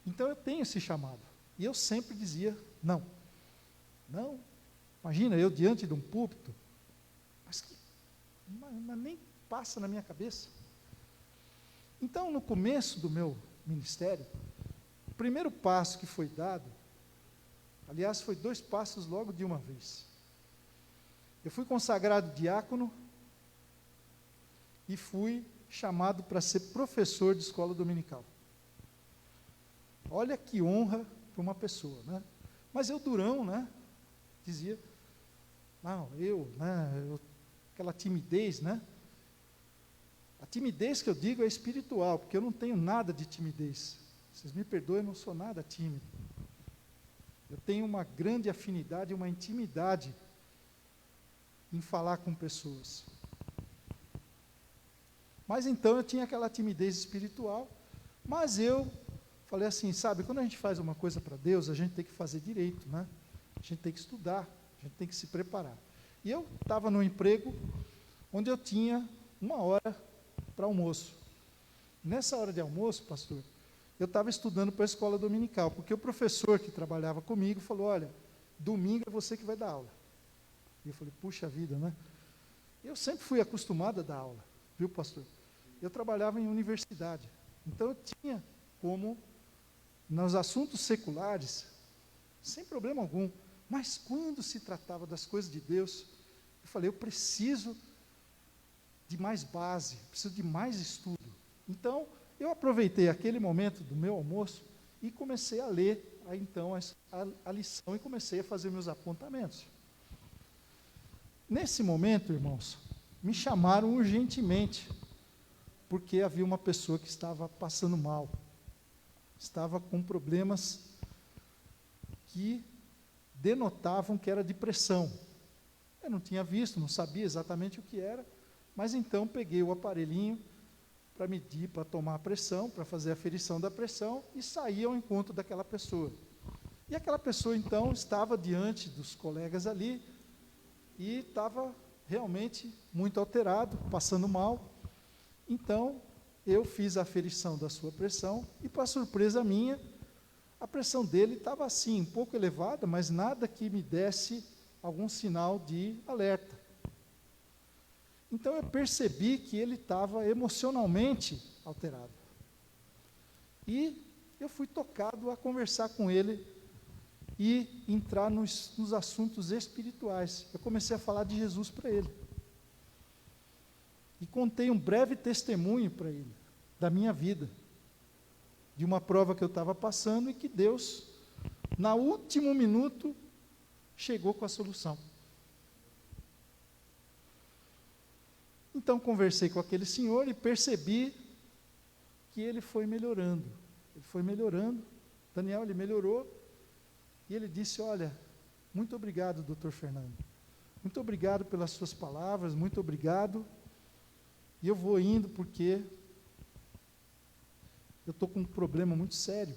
I: Então eu tenho esse chamado, e eu sempre dizia, não, imagina eu diante de um púlpito, mas nem passa na minha cabeça. Então no começo do meu ministério, o primeiro passo que foi dado, aliás, foi 2 passos logo de uma vez. Eu fui consagrado diácono e fui chamado para ser professor de escola dominical. Olha que honra para uma pessoa, né? Mas eu durão, né? Dizia, não, aquela timidez, né? A timidez que eu digo é espiritual, porque eu não tenho nada de timidez. Vocês me perdoem, eu não sou nada tímido. Eu tenho uma grande afinidade, uma intimidade em falar com pessoas. Mas então eu tinha aquela timidez espiritual, mas eu falei assim, sabe, quando a gente faz uma coisa para Deus, a gente tem que fazer direito, né? A gente tem que estudar, a gente tem que se preparar. E eu estava num emprego onde eu tinha 1 hora para almoço. Nessa hora de almoço, pastor, eu estava estudando para a escola dominical, porque o professor que trabalhava comigo falou, olha, domingo é você que vai dar aula. E eu falei, puxa vida, né? Eu sempre fui acostumado a dar aula, viu, pastor? Eu trabalhava em universidade, então eu tinha como, nos assuntos seculares, sem problema algum, mas quando se tratava das coisas de Deus, eu falei, eu preciso de mais base, preciso de mais estudo. Então, eu aproveitei aquele momento do meu almoço e comecei a ler, a lição e comecei a fazer meus apontamentos. Nesse momento, irmãos, me chamaram urgentemente, porque havia uma pessoa que estava passando mal, estava com problemas que denotavam que era depressão. Eu não tinha visto, não sabia exatamente o que era, mas então peguei o aparelhinho para medir, para tomar a pressão, para fazer a aferição da pressão e saí ao encontro daquela pessoa. E aquela pessoa então estava diante dos colegas ali e estava realmente muito alterado, passando mal. Então eu fiz a aferição da sua pressão e, para surpresa minha, a pressão dele estava assim, um pouco elevada, mas nada que me desse algum sinal de alerta. Então eu percebi que ele estava emocionalmente alterado. E eu fui tocado a conversar com ele e entrar nos assuntos espirituais. Eu comecei a falar de Jesus para ele. E contei um breve testemunho para ele, da minha vida, de uma prova que eu estava passando e que Deus, no último minuto, chegou com a solução. Então conversei com aquele senhor e percebi que ele foi melhorando. Ele foi melhorando. Daniel, ele melhorou. E ele disse, olha, muito obrigado, doutor Fernando. Muito obrigado pelas suas palavras, muito obrigado. E eu vou indo porque eu estou com um problema muito sério.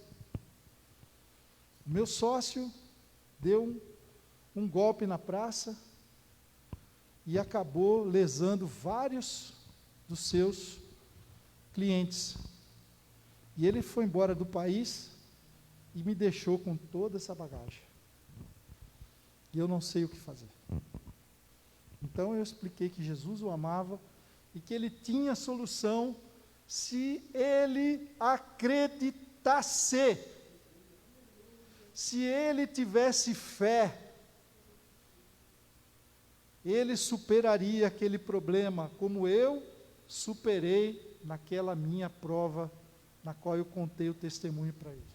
I: O meu sócio deu um golpe na praça e acabou lesando vários dos seus clientes. E ele foi embora do país e me deixou com toda essa bagagem. E eu não sei o que fazer. Então eu expliquei que Jesus o amava e que ele tinha solução se ele acreditasse. Se ele tivesse fé, ele superaria aquele problema, como eu superei naquela minha prova, na qual eu contei o testemunho para ele.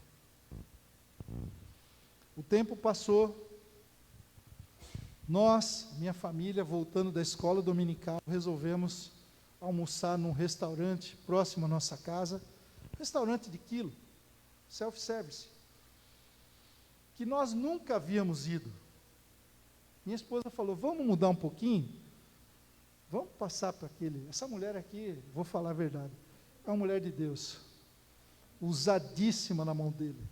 I: O tempo passou, nós, minha família, voltando da escola dominical, resolvemos almoçar num restaurante próximo à nossa casa, restaurante de quilo, self-service, que nós nunca havíamos ido. Minha esposa falou, vamos mudar um pouquinho? Vamos passar para aquele... Essa mulher aqui, vou falar a verdade, é uma mulher de Deus, usadíssima na mão dele.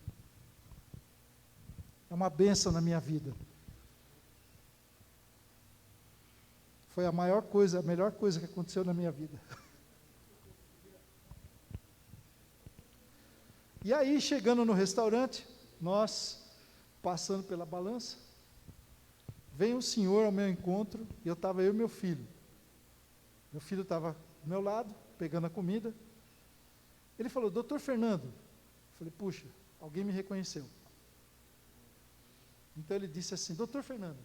I: É uma bênção na minha vida. Foi a melhor coisa que aconteceu na minha vida. E aí, chegando no restaurante, nós, passando pela balança, vem um senhor ao meu encontro, e eu estava eu e meu filho. Meu filho estava do meu lado, pegando a comida. Ele falou, doutor Fernando. Eu falei, puxa, alguém me reconheceu. Então ele disse assim, doutor Fernando,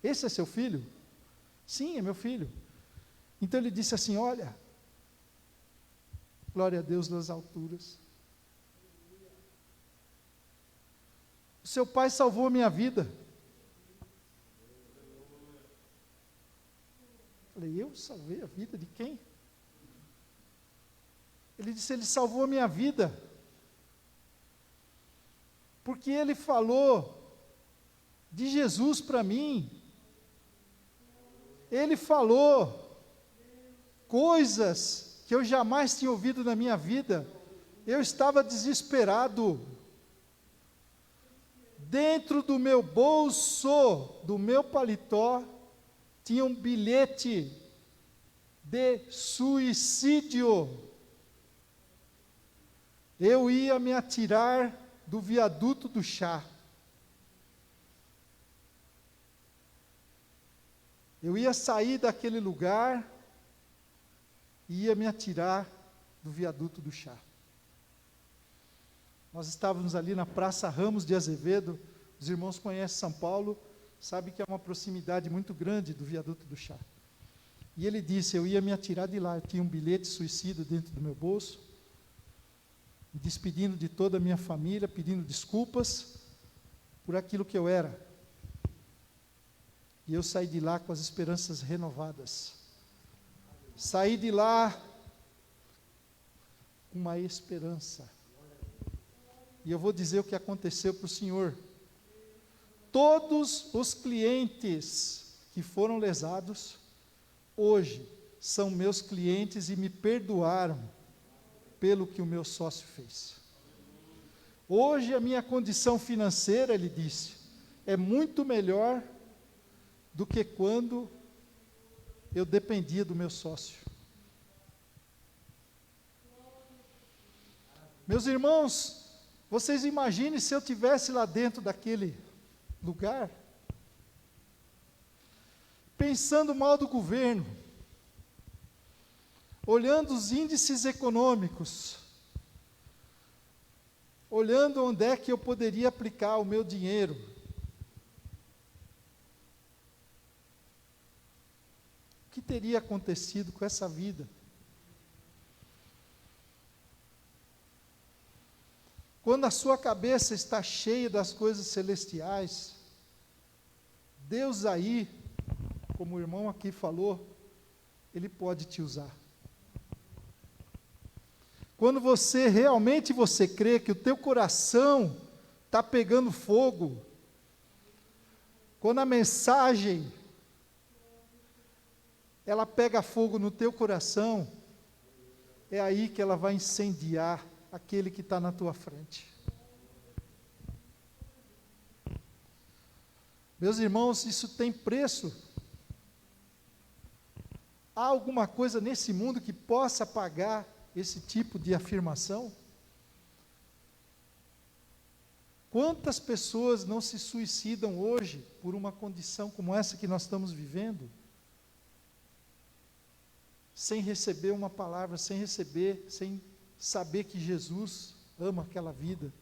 I: esse é seu filho? Sim, é meu filho. Então ele disse assim, olha, glória a Deus nas alturas. O seu pai salvou a minha vida. Falei, eu salvei a vida de quem? Ele disse, ele salvou a minha vida. Porque ele falou de Jesus para mim. Ele falou coisas que eu jamais tinha ouvido na minha vida. Eu estava desesperado. Dentro do meu bolso, do meu paletó, tinha um bilhete de suicídio. Eu ia me atirar do viaduto do chá. Eu ia sair daquele lugar e ia me atirar do viaduto do chá. Nós estávamos ali na Praça Ramos de Azevedo. Os irmãos conhecem São Paulo, sabem que é uma proximidade muito grande do viaduto do chá. E ele disse, eu ia me atirar de lá. Eu tinha um bilhete suicida dentro do meu bolso, me despedindo de toda a minha família, pedindo desculpas por aquilo que eu era. E eu saí de lá com as esperanças renovadas. Saí de lá com uma esperança. E eu vou dizer o que aconteceu para o senhor. Todos os clientes que foram lesados, hoje, são meus clientes e me perdoaram pelo que o meu sócio fez. Hoje a minha condição financeira, ele disse, é muito melhor do que quando eu dependia do meu sócio. Meus irmãos, vocês imaginem se eu estivesse lá dentro daquele lugar, pensando mal do governo, olhando os índices econômicos, olhando onde é que eu poderia aplicar o meu dinheiro. O que teria acontecido com essa vida? Quando a sua cabeça está cheia das coisas celestiais, Deus aí, como o irmão aqui falou, Ele pode te usar. Quando você realmente crê que o teu coração está pegando fogo, quando a mensagem ela pega fogo no teu coração, é aí que ela vai incendiar aquele que está na tua frente. Meus irmãos, isso tem preço. Há alguma coisa nesse mundo que possa pagar esse tipo de afirmação? Quantas pessoas não se suicidam hoje por uma condição como essa que nós estamos vivendo? Sem receber uma palavra, sem saber que Jesus ama aquela vida,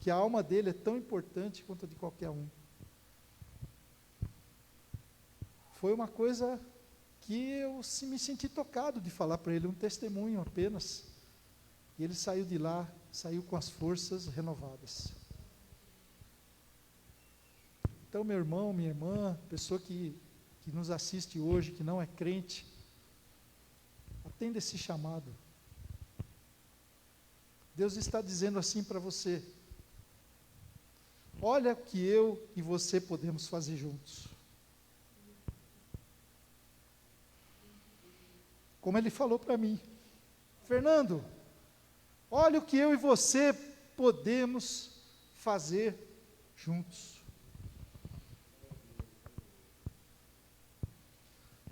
I: que a alma dele é tão importante quanto a de qualquer um. Foi uma coisa que eu me senti tocado de falar para ele, um testemunho apenas. E ele saiu de lá, saiu com as forças renovadas. Então, meu irmão, minha irmã, pessoa que nos assiste hoje, que não é crente, a Atenda esse chamado. Deus está dizendo assim para você: olha o que eu e você podemos fazer juntos. Como ele falou para mim: Fernando, olha o que eu e você podemos fazer juntos.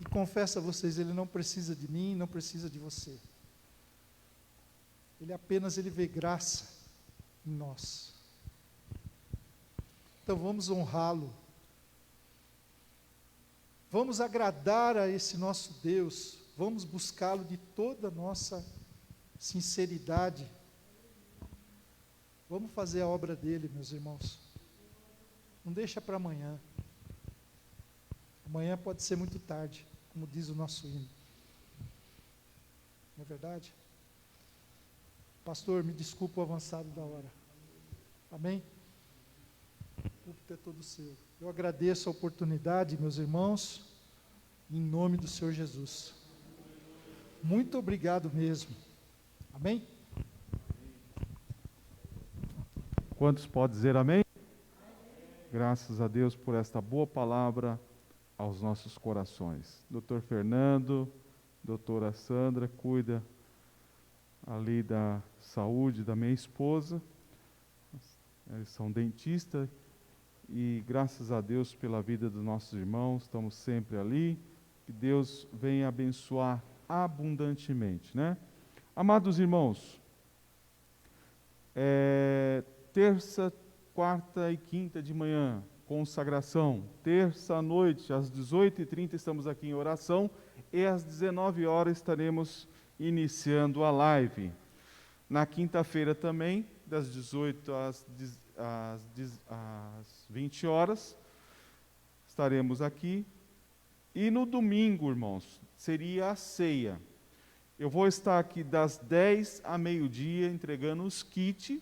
I: E confesso a vocês, ele não precisa de mim, não precisa de você. Ele vê graça em nós. Então vamos honrá-lo. Vamos agradar a esse nosso Deus. Vamos buscá-lo de toda a nossa sinceridade. Vamos fazer a obra dele, meus irmãos. Não deixa para amanhã. Amanhã pode ser muito tarde, como diz o nosso hino. Não é verdade? Pastor, me desculpa o avançado da hora. Amém? O púlpito é todo seu. Eu agradeço a oportunidade, meus irmãos, em nome do Senhor Jesus. Muito obrigado mesmo. Amém?
B: Quantos podem dizer amém? Graças a Deus por esta boa palavra aos nossos corações. Doutor Fernando, doutora Sandra, cuida ali da saúde da minha esposa. Eles são dentistas e graças a Deus pela vida dos nossos irmãos, estamos sempre ali. Que Deus venha abençoar abundantemente, né? Amados irmãos, terça, quarta e quinta de manhã, consagração. Terça à noite, às 18h30, estamos aqui em oração e às 19 horas estaremos iniciando a live. Na quinta-feira também, das 18 às 20 horas, estaremos aqui. E no domingo, irmãos, seria a ceia. Eu vou estar aqui das 10 a meio-dia entregando os kits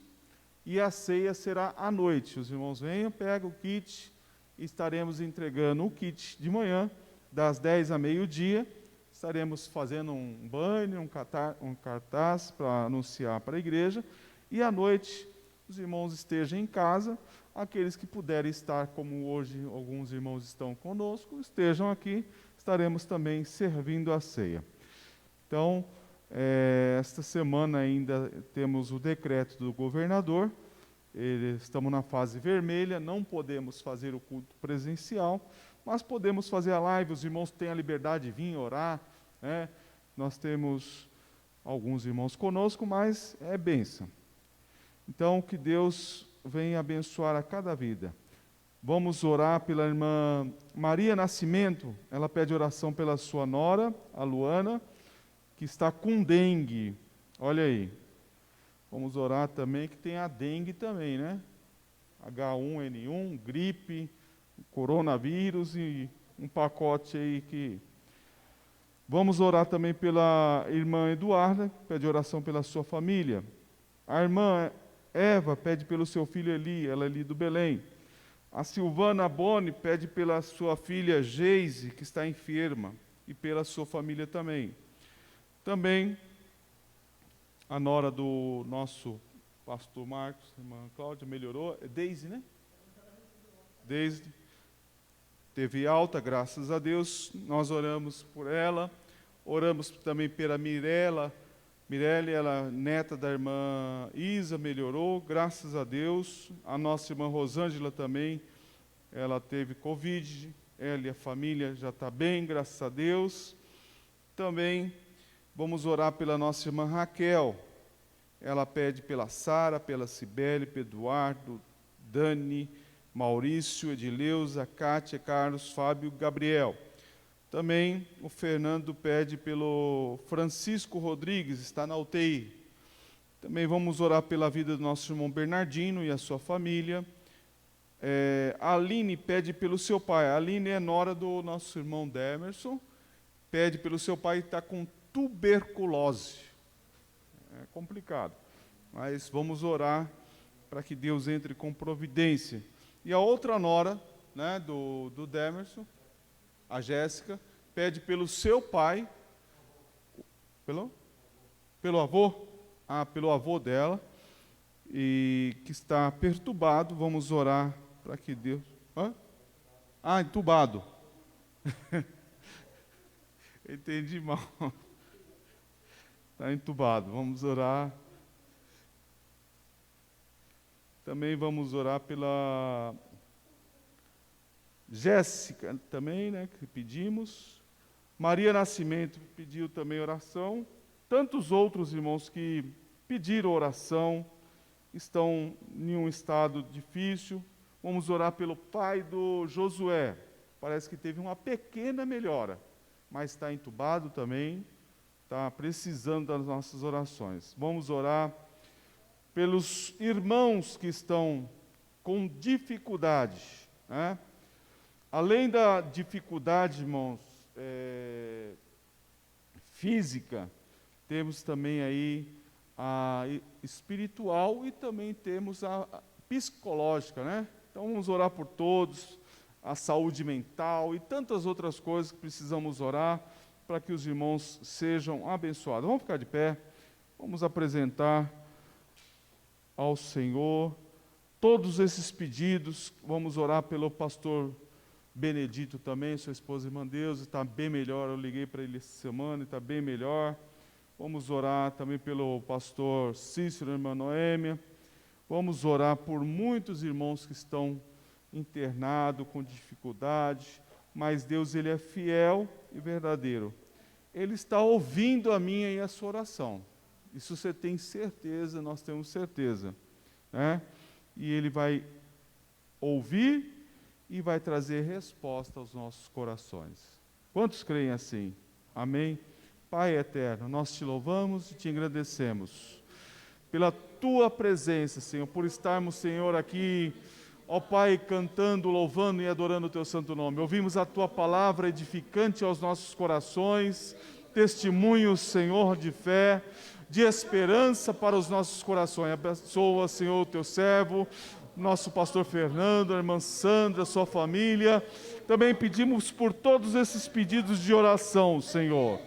B: e a ceia será à noite. Os irmãos venham, pegam o kit e estaremos entregando o kit de manhã, das 10 a meio-dia. Estaremos fazendo um banner, um cartaz para anunciar para a igreja. E à noite, os irmãos estejam em casa. Aqueles que puderem estar, como hoje alguns irmãos estão conosco, estejam aqui. Estaremos também servindo a ceia. Então, esta semana ainda temos o decreto do governador. Estamos na fase vermelha, não podemos fazer o culto presencial, mas podemos fazer a live. Os irmãos têm a liberdade de vir orar, né? Nós temos alguns irmãos conosco, mas é bênção. Então, que Deus venha abençoar a cada vida. Vamos orar pela irmã Maria Nascimento. Ela pede oração pela sua nora, a Luana, que está com dengue. Olha aí. Vamos orar também, que tem a dengue também, né? H1N1, gripe, coronavírus e um pacote aí que... Vamos orar também pela irmã Eduarda, pede oração pela sua família. A irmã Eva pede pelo seu filho Eli, ela é ali do Belém. A Silvana Boni pede pela sua filha Geise, que está enferma, e pela sua família também. Também a nora do nosso pastor Marcos, irmã Cláudia, melhorou. É Deise, né? Deise. Teve alta, graças a Deus. Nós oramos por ela. Oramos também pela Mirelle, ela neta da irmã Isa, melhorou, graças a Deus. A nossa irmã Rosângela também, ela teve Covid, ela e a família já está bem, graças a Deus. Também vamos orar pela nossa irmã Raquel. Ela pede pela Sara, pela Cibele, pelo Eduardo, Dani, Maurício, Edileuza, Cátia, Carlos, Fábio, Gabriel. Também o Fernando pede pelo Francisco Rodrigues, está na UTI. Também vamos orar pela vida do nosso irmão Bernardino e a sua família. A Aline pede pelo seu pai. A Aline é nora do nosso irmão Demerson. Pede pelo seu pai que está com tuberculose. É complicado, mas vamos orar para que Deus entre com providência. E a outra nora, né, do Demerson, a Jéssica, pede pelo seu pai, Pelo avô? Pelo avô dela, e que está perturbado. Vamos orar para que Deus... entubado. Entendi mal. Está entubado. Vamos orar. Também vamos orar pela Jéssica, também, né, que pedimos. Maria Nascimento pediu também oração. Tantos outros irmãos que pediram oração estão em um estado difícil. Vamos orar pelo pai do Josué. Parece que teve uma pequena melhora, mas está entubado também, está precisando das nossas orações. Vamos orar pelos irmãos que estão com dificuldade, né? Além da dificuldade, irmãos, física, temos também aí a espiritual e também temos a psicológica, né? Então vamos orar por todos, a saúde mental e tantas outras coisas que precisamos orar para que os irmãos sejam abençoados. Vamos ficar de pé, vamos apresentar ao Senhor todos esses pedidos. Vamos orar pelo pastor Benedito também, sua esposa irmã Deus, está bem melhor. Eu liguei para ele essa semana e está bem melhor. Vamos orar também pelo pastor Cícero e irmã Noêmia. Vamos orar por muitos irmãos que estão internados com dificuldade, mas Deus, Ele é fiel e verdadeiro. Ele está ouvindo a minha e a sua oração. Isso você tem certeza, nós temos certeza, né? E Ele vai ouvir e vai trazer resposta aos nossos corações. Quantos creem assim? Amém? Pai eterno, nós te louvamos e te agradecemos pela tua presença, Senhor, por estarmos, Senhor, aqui, ó Pai, cantando, louvando e adorando o teu santo nome. Ouvimos a tua palavra edificante aos nossos corações, testemunhos, Senhor, de fé, de esperança para os nossos corações. Abençoa, Senhor, o teu servo, nosso pastor Fernando, a irmã Sandra, sua família. Também pedimos por todos esses pedidos de oração, Senhor.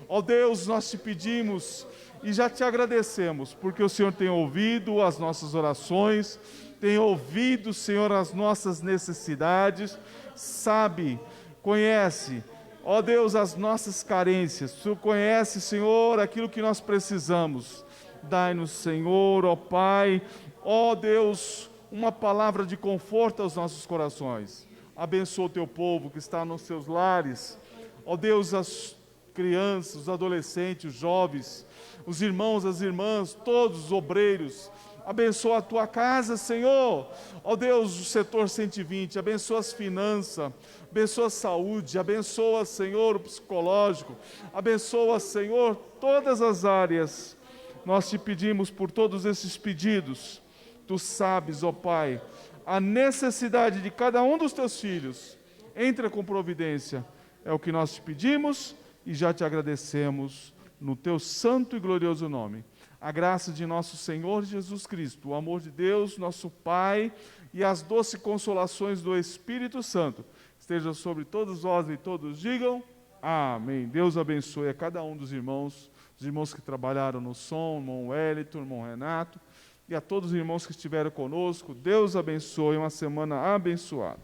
B: Ó Deus, nós te pedimos e já te agradecemos, porque o Senhor tem ouvido as nossas orações, tem ouvido, Senhor, as nossas necessidades, sabe, conhece, ó Deus, as nossas carências. Tu conhece, Senhor, aquilo que nós precisamos. Dai-nos, Senhor, ó Pai, ó Deus, uma palavra de conforto aos nossos corações. Abençoa o teu povo que está nos seus lares. Ó Deus, as crianças, os adolescentes, os jovens, os irmãos, as irmãs, todos os obreiros. Abençoa a tua casa, Senhor. Ó Deus, o setor 120, abençoa as finanças, abençoa a saúde, abençoa, Senhor, o psicológico, abençoa, Senhor, todas as áreas. Nós te pedimos por todos esses pedidos. Tu sabes, ó Pai, a necessidade de cada um dos teus filhos. Entra com providência. É o que nós te pedimos e já te agradecemos no teu santo e glorioso nome. A graça de nosso Senhor Jesus Cristo, o amor de Deus, nosso Pai, e as doces consolações do Espírito Santo esteja sobre todos vós e todos digam amém. Deus abençoe a cada um dos irmãos, os irmãos que trabalharam no som, irmão Wellington, irmão Renato, e a todos os irmãos que estiveram conosco. Deus abençoe, uma semana abençoada.